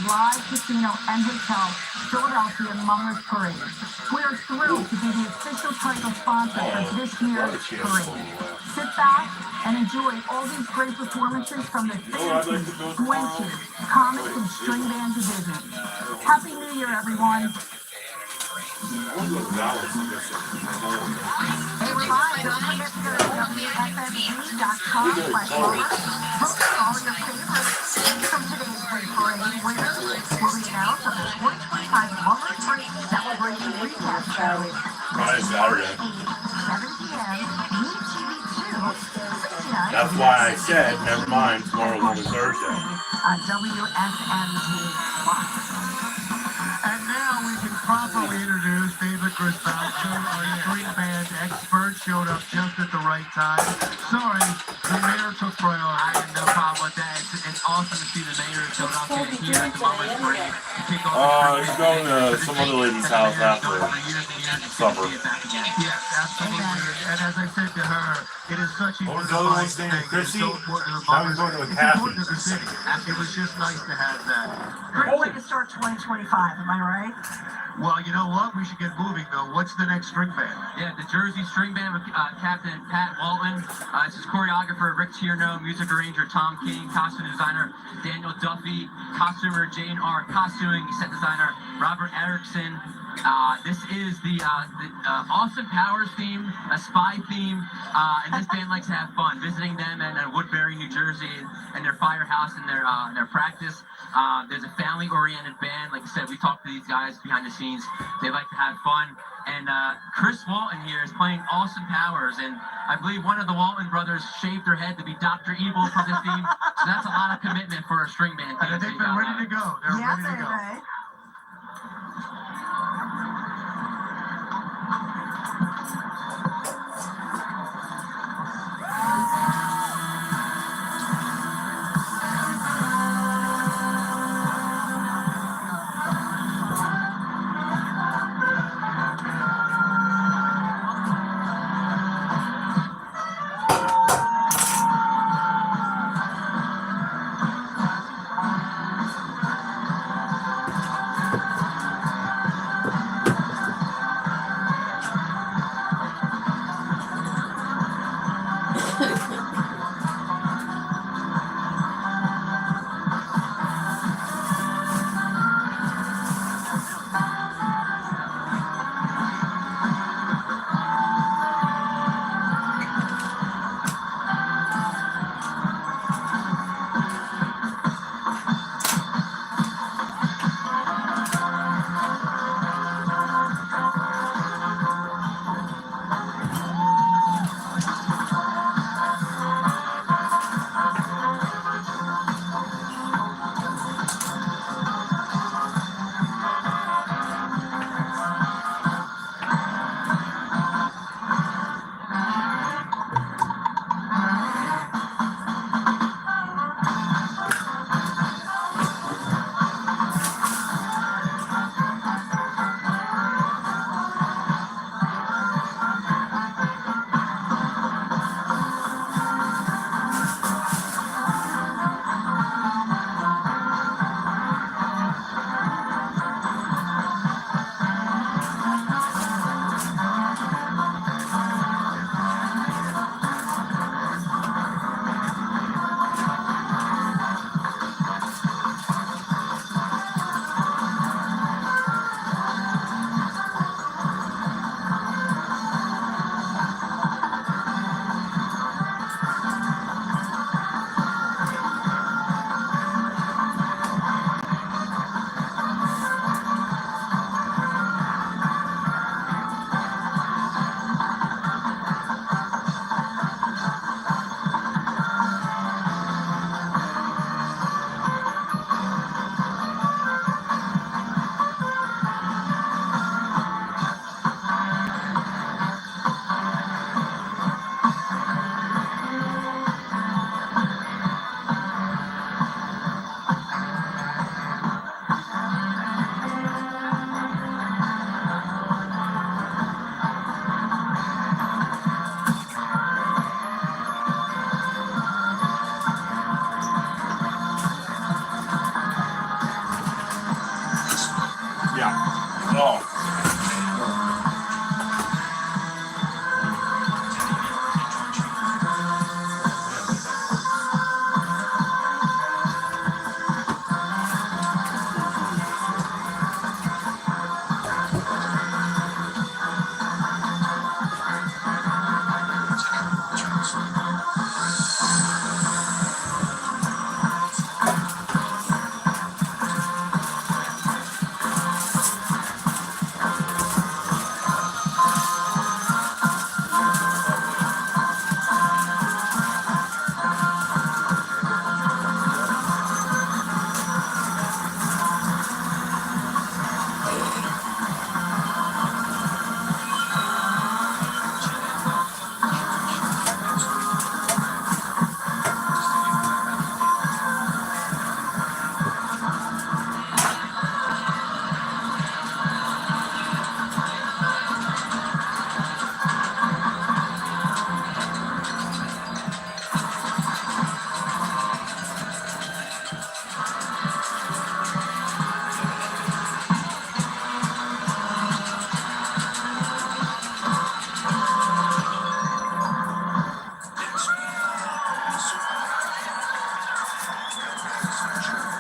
N: Live Casino and Hotel Philadelphia Mummers Parade. We are thrilled to be the official title sponsor of this year's parade. Sit back and enjoy all these great performances from the fancy, winter, comic, and string band divisions. Happy New Year, everyone.
E: One of those dollars, I guess.
N: Hey, we're live. Don't forget to go to WFFG.com/Mummers. Post all your favorites from today's great parade winners will be announced on the 2025 Mummers Parade Celebration Recap Show.
E: Friday, Saturday.
N: 7 p.m. MeTV2.
E: That's why I said, never mind, tomorrow's only Thursday.
N: WFMD.
P: And now we can properly introduce David Grisbowski, our string band expert, showed up just at the right time. Sorry, the mayor took priority.
I: I have no problem with that. It's awesome to see the mayor of Philadelphia here at the Mummers Parade. Kick off
E: He's going to some other lady's house after supper.
P: Yes, absolutely. And as I said to her, it is such a
E: What was the other one's name? Chrissy? Now he's going to a Kathy.
P: It's important to the city. It was just nice to have that.
N: Great way to start 2025, am I right?
P: Well, you know what? We should get moving, though. What's the next string band?
I: Yeah, the Jersey String Band with Captain Pat Walton. This is choreographer Rick Tierno, music arranger Tom King, costume designer Daniel Duffy, costumer Jane R. Costuming set designer Robert Erickson. This is the Austin Powers theme, a spy theme, and this band likes to have fun. Visiting them in Woodbury, New Jersey, and their firehouse and their practice. There's a family-oriented band. Like I said, we talk to these guys behind the scenes. They like to have fun. And Chris Walton here is playing Austin Powers, and I believe one of the Walton brothers shaved their head to be Dr. Evil for this theme. So that's a lot of commitment for a string band.
P: I think they're ready to go. They're ready to go.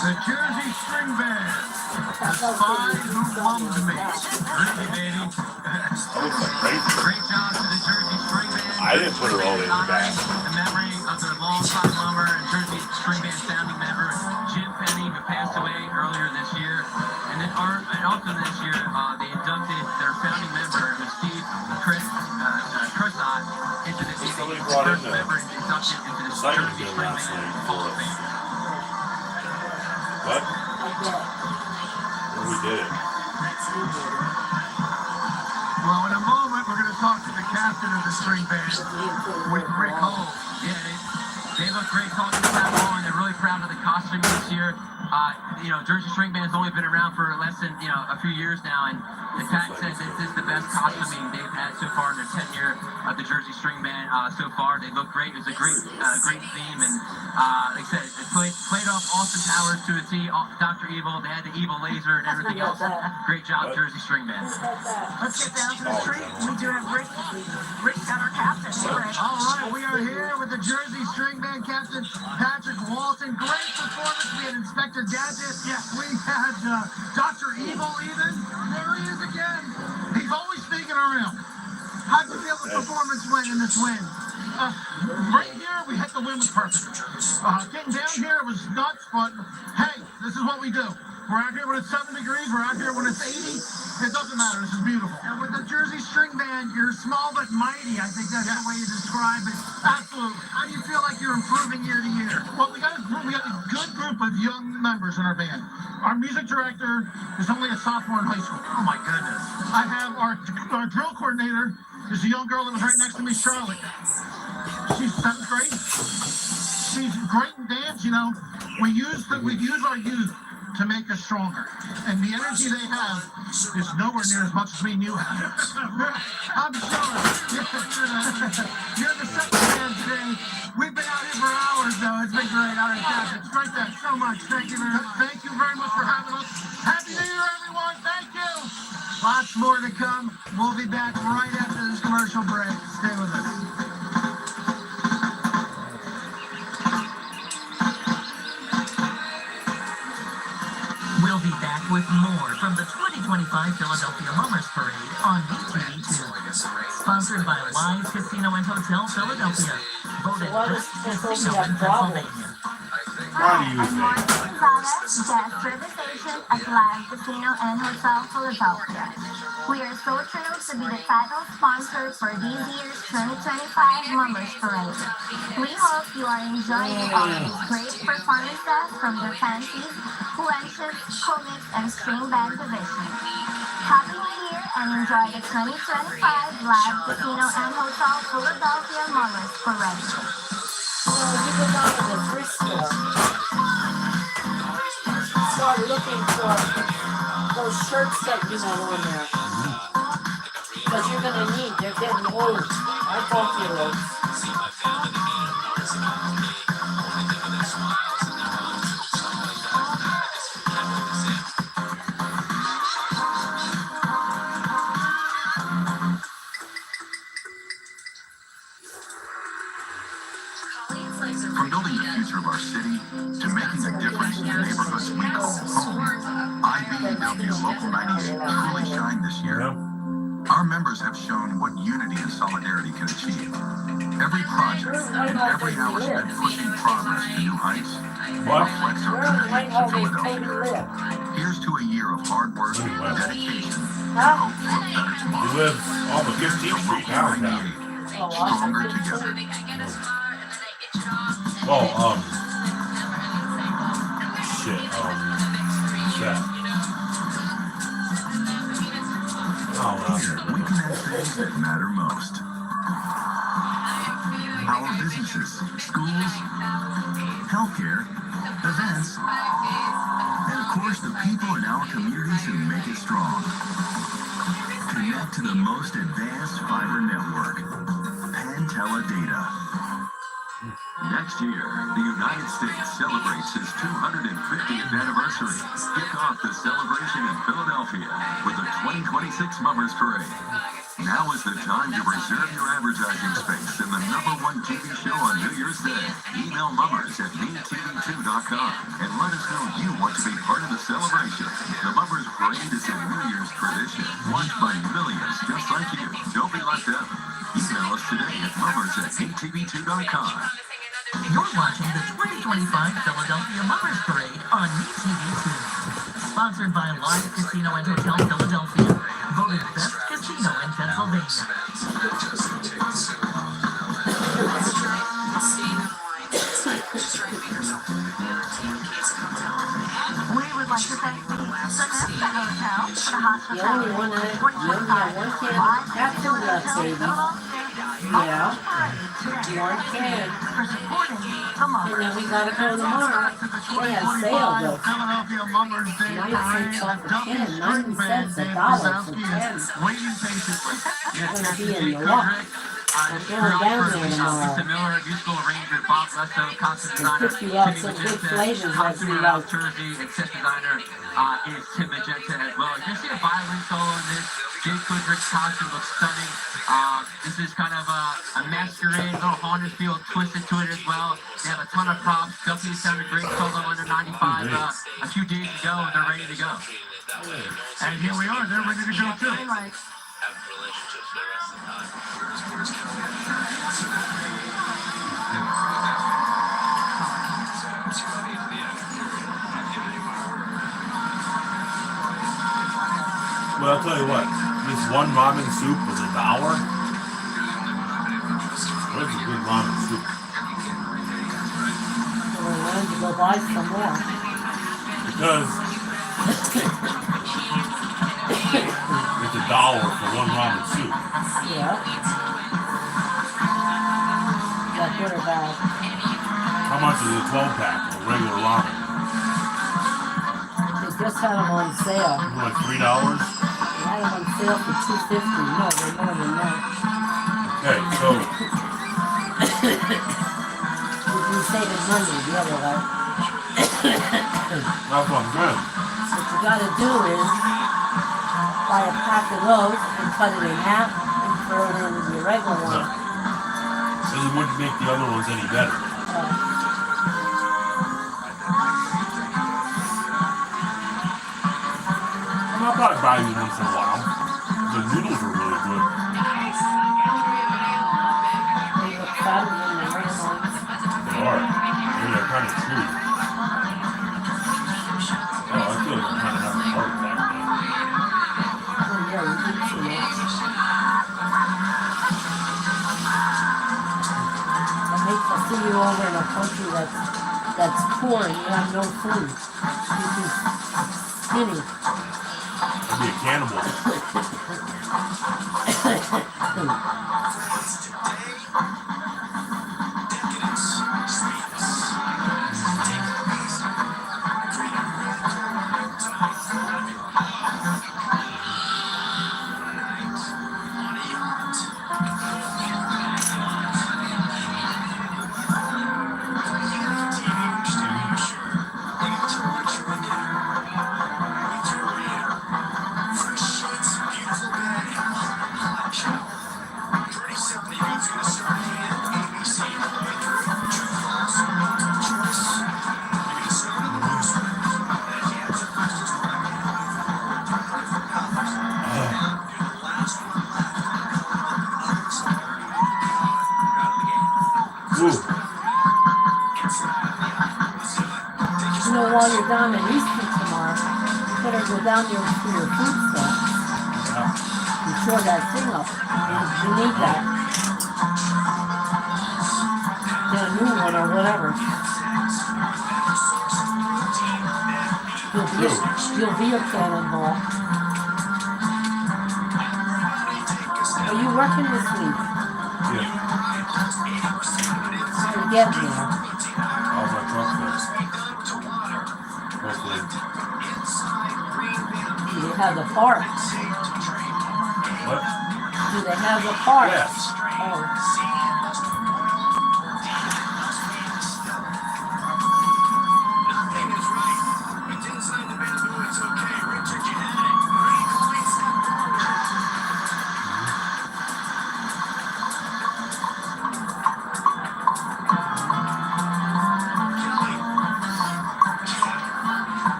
P: The Jersey String Band. The Spy Who Loved Me. Really, baby. Great job to the Jersey String Band.
E: I didn't put it all in the back.
I: In memory of their longtime drummer and Jersey String Band founding member, Jim Penny, who passed away earlier this year. And also this year, they inducted their founding member, Steve Cressott, into the first member inducted into the Jersey String Band Hall of Fame.
E: What? We did it.
P: Well, in a moment, we're going to talk to the captain of the string band with Rick Hall.
I: Yeah, they look great talking to Pat Wall, and they're really proud of the costume this year. Jersey String Band's only been around for less than, a few years now, and Pat said this is the best costuming they've had so far in their tenure of the Jersey String Band so far. They look great. It was a great theme, and like I said, it played off Austin Powers to a T, Dr. Evil. They had the evil laser and everything else. Great job, Jersey String Band.
N: Let's get down to the street. We do have Rick. Rick's got our captain.
G: All right, we are here with the Jersey String Band captain, Patrick Walton. Great performance. We had Inspector Gadget. Yeah, we had Dr. Evil even. There he is again. He's always sneaking around. How'd you feel the performance went in this win? Right here, we hit the win was perfect. Getting down here was nuts, but hey, this is what we do. We're out here when it's 7 degrees. We're out here when it's 80. It doesn't matter. This is beautiful. And with the Jersey String Band, you're small but mighty. I think that's the way you describe it. Absolutely. How do you feel like you're improving year to year? Well, we got a good group of young members in our band. Our music director is only a sophomore in high school. Oh my goodness. I have our drill coordinator is a young girl that was right next to me, Charlotte. She's 7th grade. She's great in dance. We use our youth to make us stronger. And the energy they have is nowhere near as much as me and you have. I'm sorry. You're the second band today. We've been out here for hours, though. It's been great. All right, Captain. Strike that so much. Thank you very much. Thank you very much for having us. Happy New Year, everyone. Thank you. Lots more to come. We'll be back right after this commercial break. Stay with us.
M: We'll be back with more from the 2025 Philadelphia Mummers Parade on BTV2. Sponsored by Live Casino and Hotel Philadelphia. Voted best casino in Pennsylvania.
E: Why do you think?
D: Guest reservation at Live Casino and Hotel Philadelphia. We are so thrilled to be the title sponsor for this year's 2025 Mummers Parade. We hope you are enjoying all these great performances from the fancies, fluences, comics, and string band division. Happy New Year and enjoy the 2025 Live Casino and Hotel Philadelphia Mummers Parade.
B: You go down to the thrift store. Start looking for those shirts that you want on there. Because you're going to need, they're getting old. I thought you were.
Q: From building the future of our city to making a difference in the neighborhoods we call home, IBEW Local 90s truly shined this year. Our members have shown what unity and solidarity can achieve. Every project and every hour spent pushing progress to new heights reflects our commitment to Philadelphia. Here's to a year of hard work, dedication, and hope for a better tomorrow.
E: You live on the 15th Street now.
Q: Stronger together.
E: Oh, shit, chat.
Q: We can have things that matter most. Our businesses, schools, healthcare, events, and of course the people in our communities who make it strong. Connect to the most advanced fiber network, Pantella Data. Next year, the United States celebrates its 250th anniversary. Kick off the celebration in Philadelphia with the 2026 Mummers Parade. Now is the time to reserve your advertising space in the #1 TV show on New Year's Day. Email mummers at metv2.com and let us know you want to be part of the celebration. The Mummers Parade is a New Year's tradition watched by millions just like you. Don't be left out. Email us today at mummers@metv2.com.
M: You're watching the 2025 Philadelphia Mummers Parade on MeTV2. Sponsored by Live Casino and Hotel Philadelphia. Voted best casino in Pennsylvania.
D: We would like to thank the Sonesta Hotel for the
B: You only
D: hospitality.
B: have one can. That's two left, baby. Yeah. One can.
D: For supporting the
B: And
D: Mummers.
B: then we gotta go tomorrow. They have sale though.
P: Philadelphia Mummers Day
B: 9 cents off a can, 90 cents a dollar for 10.
C: Waiting patiently.
B: You're gonna be in the luck. I'm going down there tomorrow.
I: Lisa Miller, musical arranger, Bob Lesso, costume
B: They
I: designer,
B: pick you up
I: Timmy
B: some good
I: Magenta,
B: flavors like
I: costume
B: you
I: around
B: like.
I: Jersey, and set designer is Tim Magenta as well. You can see a violin solo in this. Jake Goodrich's costume looks stunning. This is kind of a masquerade, little haunted feel twisted to it as well. They have a ton of props. Duffy sounded great solo under 95 a few days ago, and they're ready to go.
P: And here we are. They're ready to go too.
A: Have relationships for the rest of the time.
E: Well, I'll tell you what, this one ramen soup was $1. That's a good ramen soup.
B: So we learned to go buy some more.
E: Because it's $1 for one ramen soup.
B: Yeah. Is that good or bad?
E: How much is a 12-pack of regular ramen?
B: They just had them on sale.
E: Like $3?
B: They had them on sale for $2.50. No, they're more than that.
E: Okay, so
B: You saving money the other way.
E: that's what I'm saying.
B: What you gotta do is buy a pack of those and cut it in half and throw it in your regular one.
E: It wouldn't make the other ones any better. I'll probably buy you once in a while. The noodles are really good.
B: They look fatter than the regular ones.
E: They are. Maybe they're kind of chewy. Oh, I feel like I'm kind of having a heart attack now.
B: Oh yeah, you eat too much. I hate to see you over in a country that's poor and you have no food. You'd be skinny.
E: I'd be a cannibal.
B: You know, while you're down in Easton tomorrow, you better go down there to your food stuff. You shore that thing up. You need that. Get a new one or whatever. You'll be a cannonball. Are you working this week?
E: Yeah.
B: How are you getting there?
E: How's my truck fixed? Hopefully.
B: Do they have the parts?
E: What?
B: Do they have the parts?
E: Yes.
B: Oh.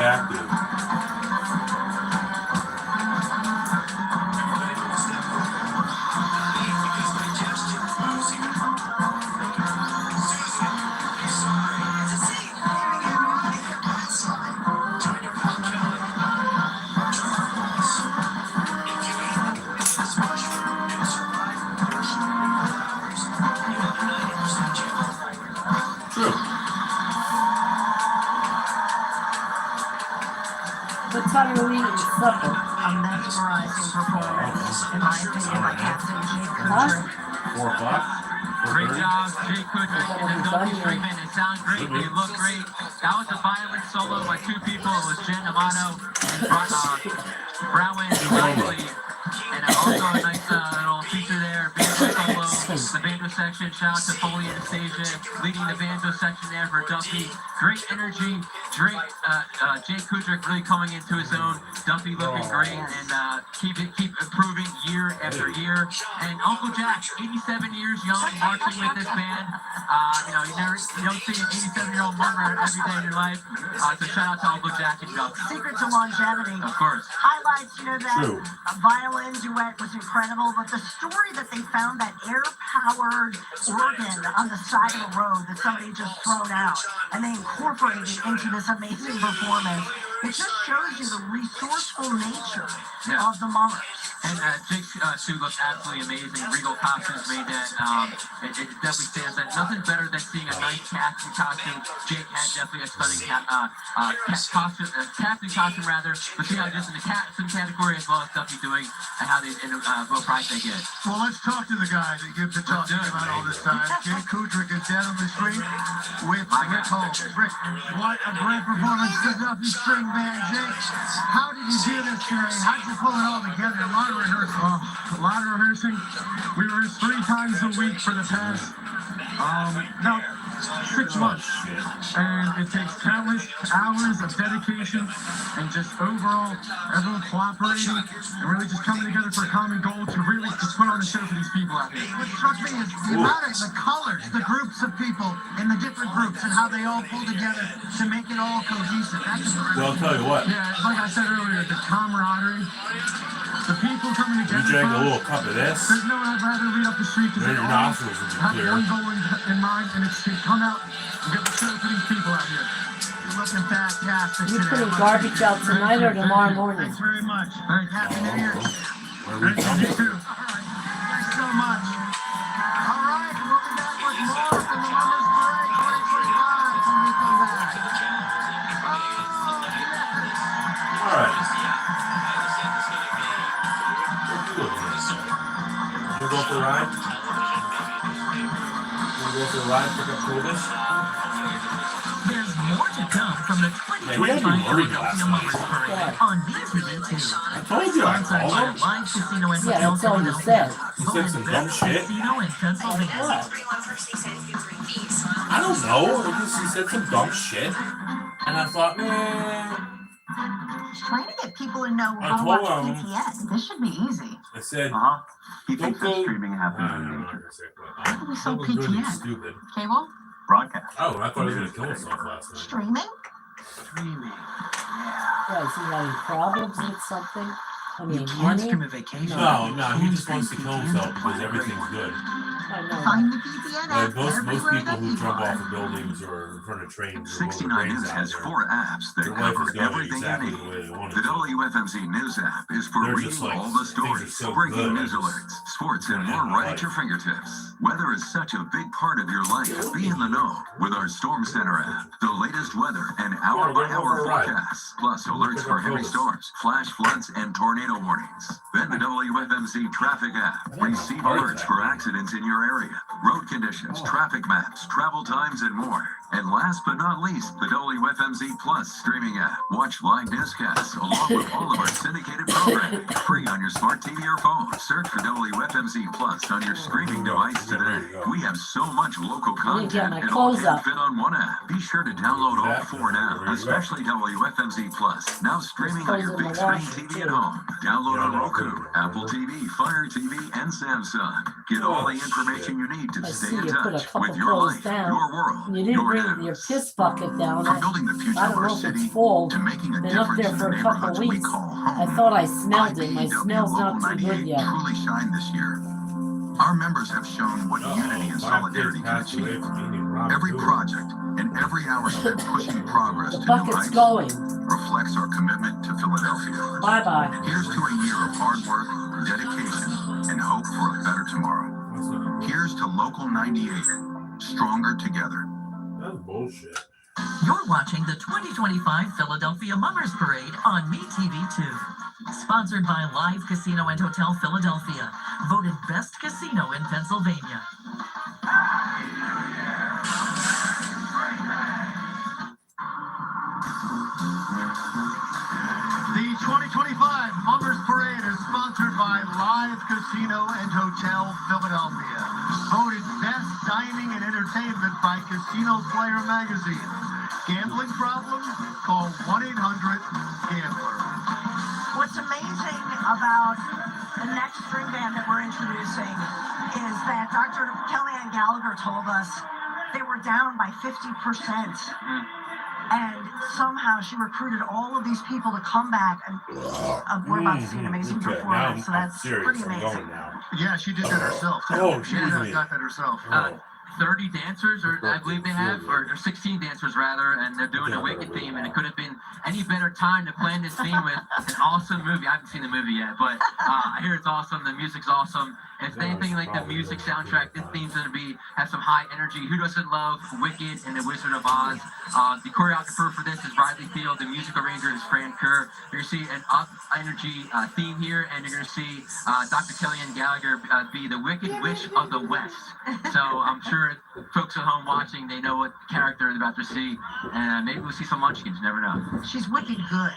E: active. True.
B: What time are we eating supper?
N: A mesmerizing performance, in my opinion, by Captain Jake
B: Huh?
N: Kudrick.
E: 4 o'clock?
I: Great job, Jake Kudrick and the Dopey Stringman. It sounds great. They look great. That was a violin solo by 2 people. It was Jen Amato and Browen Riley. And also a nice little feature there. Banjo solo. The banjo section. Shout out to Foley and Anastasia leading the banjo section there for Duffy. Great energy. Jake Kudrick really coming into his own. Duffy looking great and keep improving year after year. And Uncle Jack, 87 years young, marching with this band. You don't see an 87-year-old murderer every day in your life. So shout out to Uncle Jack and Duffy.
N: Secret to longevity.
I: Of course.
N: Highlights, that
E: True.
N: violin duet was incredible, but the story that they found that air-powered organ on the side of the road that somebody just thrown out, and they incorporated into this amazing performance, it just shows you the resourceful nature of the Mummers.
I: And Jake's suit looks absolutely amazing. Regal costumes made that. It definitely stands out. Nothing better than seeing a nice casting costume. Jake had definitely a stunning casting costume rather. But see how just in the captain category as well as stuff he's doing and how they what price they get.
P: Well, let's talk to the guy that you've been talking about all this time. Jake Kudrick is down on the street with Rick Holmes. Rick, what a great performance. The Duffy String Band. Jake, how did you do this today? How did you pull it all together? A lot of rehearsing. We rehearse 3 times a week for the past, 6 months. And it takes countless hours of dedication and just overall everyone cooperating and really just coming together for a common goal to really just put on a show for these people out here. What struck me is the amount of the colors, the groups of people in the different groups and how they all pull together to make it all cohesive. That's
E: Well, I'll tell you what.
P: yeah, like I said earlier, the camaraderie, the people coming together.
E: You drank a little cup of this.
P: There's no one I'd rather read up the street because they
E: Your
P: all
E: nostrils will be
P: have
E: clear.
P: one goal in mind, and it's to come out and get the show for these people out here. You're looking fantastic
B: You
P: today.
B: putting garbage out tonight or tomorrow morning?
P: Thanks very much. Happy New Year.
E: Where are we
P: Thank
E: from?
P: you too. Thanks so much. All right, we'll be back with more from the Mummers Parade 2025 when we come back.
E: All right. You go for a ride? You go for a ride, pick up Clovis?
M: There's more to come from the
E: Yeah, we gotta be
M: 2025
E: worried last
M: Philadelphia Mummers
E: night.
M: Parade on BTV2.
E: I told you I
M: Sponsored
E: called
M: by
E: him.
M: Live Casino and
B: Yeah,
M: Hotel
B: that's all you
M: Philadelphia.
B: said.
E: He said some
M: Voted
E: dumb
M: best
E: shit.
M: casino in Pennsylvania.
B: What?
E: I don't know. He said some dumb shit. And I thought,
N: Trying to get people to know
E: I
N: how to
E: told
N: watch
E: him.
N: PTS. This should be easy.
E: I said,
C: He
E: don't
C: thinks that
E: go.
C: streaming happens in
E: I'm not
C: nature.
E: gonna say it, but
N: How do we
E: I
N: sell
E: was doing anything
N: PTS?
E: stupid.
N: Cable?
C: Broadcast.
E: Oh, I thought he was gonna kill himself last night.
N: Streaming?
C: Streaming.
B: Yeah, is he having problems with something? I
C: You
B: mean,
C: can't
B: money?
C: stream a vacation.
E: No, he just wants to kill himself because everything's good.
B: I know.
N: Find the PTN
E: Like
N: app
E: most
N: everywhere
E: people
N: that
E: who
N: you
E: jump
N: want.
E: off of buildings or in front of trains or blow their
H: 69
E: brains
H: News
E: out
H: has
E: there,
H: 4 apps that
E: their life
H: cover
E: is going
H: everything
E: exactly
H: you
E: the way
H: need.
E: they want
H: The
E: it to.
H: WFMZ News app is for
E: They're
H: reading
E: just like,
H: all the
E: things are
H: stories,
E: so
H: breaking
E: good,
H: news
E: I just
H: alerts, sports, and
E: can't
H: more
E: handle
H: right at
E: life.
H: your fingertips. Weather is such a big part of your life. Be in the know with our Storm Center app. The latest weather and hour-by-hour forecasts, plus alerts for heavy storms, flash floods, and tornado warnings. Then the WFMZ Traffic app. Receive alerts for accidents in your area, road conditions, traffic maps, travel times, and more. And last but not least, the WFMZ Plus streaming app. Watch live newscasts along with all of our syndicated programming. Free on your smart TV or phone. Search for WFMZ Plus on your streaming device today. We have so much local
B: I didn't get
H: content,
B: my
H: it all
B: clothes
H: can
B: up.
H: fit on one app. Be sure to download all 4 now, especially WFMZ Plus. Now streaming on your big screen TV at home. Download on Roku, Apple TV, Fire TV, and Samsung. Get all the information you need to
B: I
H: stay
B: see
H: in
B: you put a
H: touch
B: couple
H: with your
B: clothes
H: life,
B: down.
H: your world,
B: You didn't
H: your
B: bring bring your piss bucket down.
H: From building the future
B: I
H: of
B: don't
H: our
B: know if
H: city
B: it's full.
H: to making a
B: Been up
H: difference
B: there
H: in
B: for
H: the
B: a couple
H: neighborhoods we
B: weeks.
H: call
B: I
H: home.
B: thought I smelled it. My
H: IBEW
B: smell's
H: Local
B: not too good
H: 98
B: yet.
H: truly shined this year. Our members have shown what unity and solidarity can achieve. Every project and every hour spent pushing progress
B: The
H: to new
B: bucket's
H: heights
B: going.
H: reflects our commitment to Philadelphia.
B: Bye-bye.
H: Here's to a year of hard work, dedication, and hope for a better tomorrow. Here's to Local 98, stronger together.
E: That's bullshit.
M: You're watching the 2025 Philadelphia Mummers Parade on MeTV2. Sponsored by Live Casino and Hotel Philadelphia. Voted best casino in Pennsylvania.
G: The 2025 Mummers Parade is sponsored by Live Casino and Hotel Philadelphia. Voted best dining and entertainment by Casino Player Magazine. Gambling problem? Call 1-800-GAMBLER.
N: What's amazing about the next string band that we're introducing is that Dr. Kellyanne Gallagher told us they were down by 50%. And somehow she recruited all of these people to come back, and we're about to see an amazing
E: Okay,
N: performance. So that's
E: serious.
N: pretty
E: I'm
N: amazing.
E: going now.
G: Yeah, she did that herself.
E: Oh,
G: she
E: excuse me.
G: got that herself.
I: 30 dancers, or I believe they have, or 16 dancers rather, and they're doing the Wicked theme, and it could have been any better time to plan this theme with an awesome movie. I haven't seen the movie yet, but I hear it's awesome. The music's awesome. If it's anything like the music soundtrack, this theme's going to have some high energy. Who doesn't love Wicked and The Wizard of Oz? The choreographer for this is Riley Field. The music arranger is Fran Kerr. You're going to see an up energy theme here, and you're going to see Dr. Kellyanne Gallagher be the Wicked Witch of the West. So I'm sure folks at home watching, they know what character they're about to see, and maybe we'll see some munchkins. You never know.
N: She's wicked good.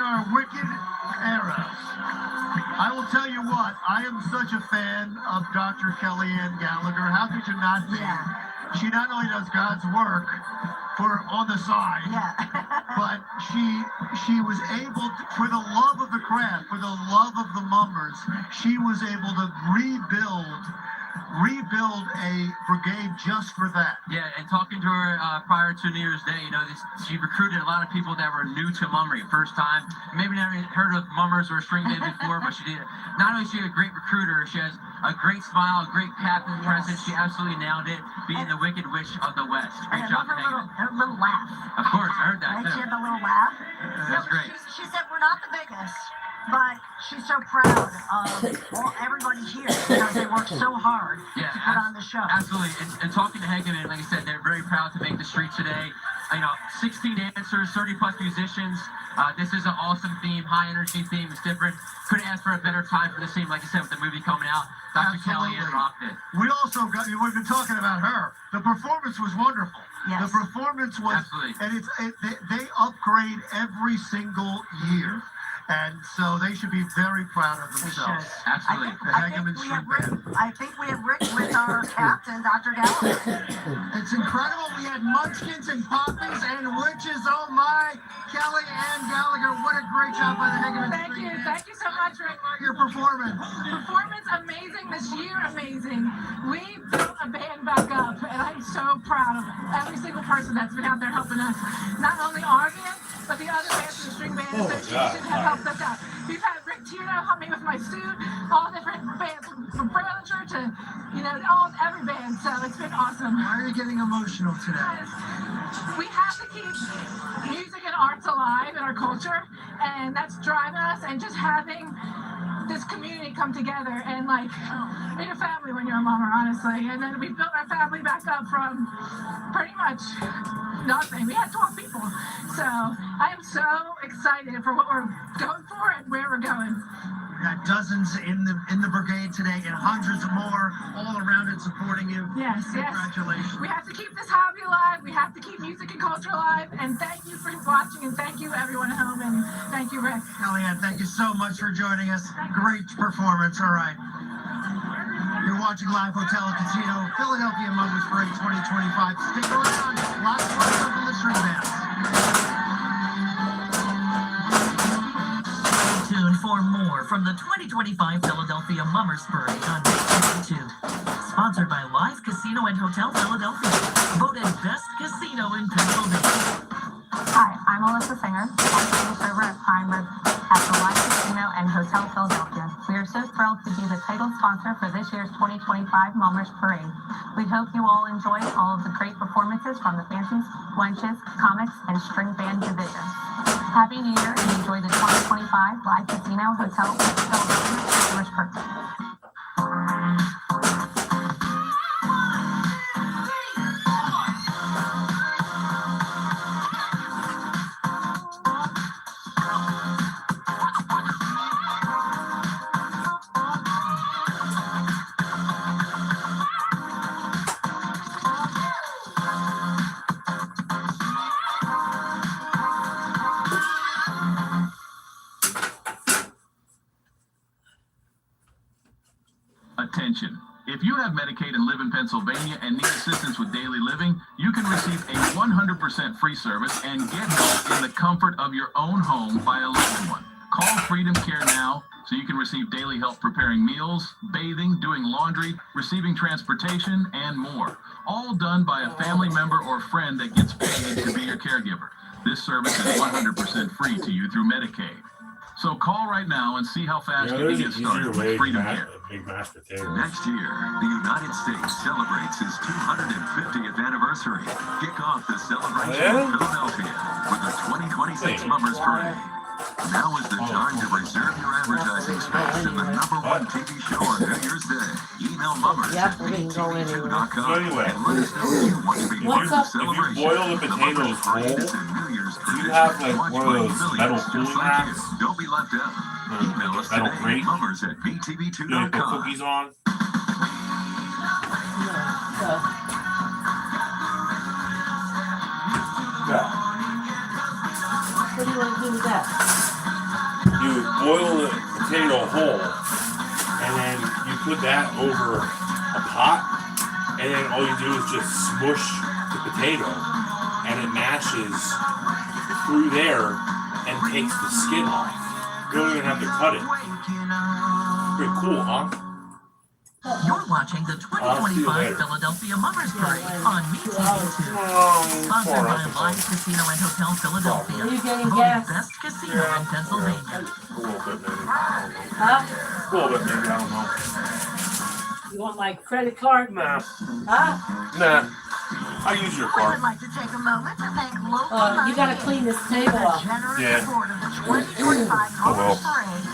P: our wicked era. I will tell you what, I am such a fan of Dr. Kellyanne Gallagher. How could you not be? She not only does God's work on the side, but she was able to, for the love of the craft, for the love of the mummers, she was able to rebuild a brigade just for that.
I: Yeah, and talking to her prior to New Year's Day, she recruited a lot of people that were new to mummery, first time. Maybe never heard of mummers or string band before, but she did. Not only is she a great recruiter, she has a great smile, a great captain presence. She absolutely nailed it, being the Wicked Witch of the West. Great job, Megan.
N: Her little laugh.
I: Of course, I heard that.
N: Right? She had the little laugh.
I: That's great.
N: She said, we're not the biggest, but she's so proud of everybody here because they worked so hard to put on the show.
I: Absolutely. And talking to Hageman, like I said, they're very proud to make the street today. 16 dancers, 30 plus musicians. This is an awesome theme, high energy theme. It's different. Couldn't ask for a better time for the theme, like I said, with the movie coming out. Dr. Kellyanne rocked it.
P: We also got, we've been talking about her. The performance was wonderful.
N: Yes.
P: The performance was, and they upgrade every single year. And so they should be very proud of themselves.
I: Absolutely.
N: I think we have Rick with our captain, Dr. Gallagher.
P: It's incredible. We had Munchkins and Poppies and Witches. Oh my, Kellyanne Gallagher. What a great job by the Hageman.
J: Thank you. Thank you so much, Rick.
P: Your performance.
J: Performance amazing this year, amazing. We built a band back up, and I'm so proud of every single person that's been out there helping us. Not only our band, but the other bands in the String Band Association have helped us out. We've had Rick Tino help me with my suit, all different bands from furniture to, every band. So it's been awesome.
P: Why are you getting emotional today?
J: We have to keep music and arts alive in our culture, and that's driving us, and just having this community come together and being a family when you're a mummer, honestly. And then we built our family back up from pretty much nothing. We had 12 people. So I am so excited for what we're going for and where we're going.
P: We got dozens in the brigade today and hundreds more all around it supporting you.
J: Yes,
P: Congratulations.
J: We have to keep this hobby alive. We have to keep music and culture alive. And thank you for watching, and thank you everyone at home, and thank you, Rick.
P: Kellyanne, thank you so much for joining us. Great performance. All right. You're watching Live Hotel and Casino, Philadelphia Mummers Parade 2025. Stick around. Lots more from the string bands.
M: Stay tuned for more from the 2025 Philadelphia Mummers Parade on BTV2. Sponsored by Live Casino and Hotel Philadelphia. Voted Best Casino in Pennsylvania.
D: Hi, I'm Alyssa Singer, executive server at Prime Rib at the Live Casino and Hotel Philadelphia. We are so thrilled to be the title sponsor for this year's 2025 Mummers Parade. We hope you all enjoy all of the great performances from the Phantoms, Wenches, Comics, and String Band divisions. Happy New Year and enjoy the 2025 Live Casino Hotel Philadelphia Mummers Parade.
Q: Attention. If you have Medicaid and live in Pennsylvania and need assistance with daily living, you can receive a 100% free service and get help in the comfort of your own home by a loved one. Call Freedom Care now so you can receive daily help preparing meals, bathing, doing laundry, receiving transportation, and more. All done by a family member or friend that gets paid to be your caregiver. This service is 100% free to you through Medicaid. So call right now and see how fast you can get started with Freedom Care.
K: Next year, the United States celebrates its 250th anniversary. Kick off the celebration in Philadelphia with the 2026 Mummers Parade. Now is the time to reserve your advertising space in the #1 TV show on New Year's Day. Email mummers at btv2.com and let us know if you want to be part of the celebration.
E: If you boil the potatoes whole, do you have one of those metal cooling racks?
K: Don't be left out. Email us today at mummers at btv2.com.
E: You put cookies on?
B: What do you want to do with that?
E: boil the potato whole, and then you put that over a pot, and then all you do is just smush the potato, and it mashes through there and takes the skin off. You don't even have to cut it. Pretty cool, huh?
M: You're watching the 2025 Philadelphia Mummers Parade on MeTV2. Sponsored by Live Casino and Hotel Philadelphia. Voted best casino in Pennsylvania.
E: A little bit, maybe.
B: Huh?
E: A little bit, maybe. I don't know.
B: You want my credit card?
E: Nah.
B: Huh?
E: Nah. I use your
N: We
E: card.
N: would like to take a moment to thank local
B: You gotta clean this table up.
N: generous
E: Yeah.
N: support of the 2025 Mummers Parade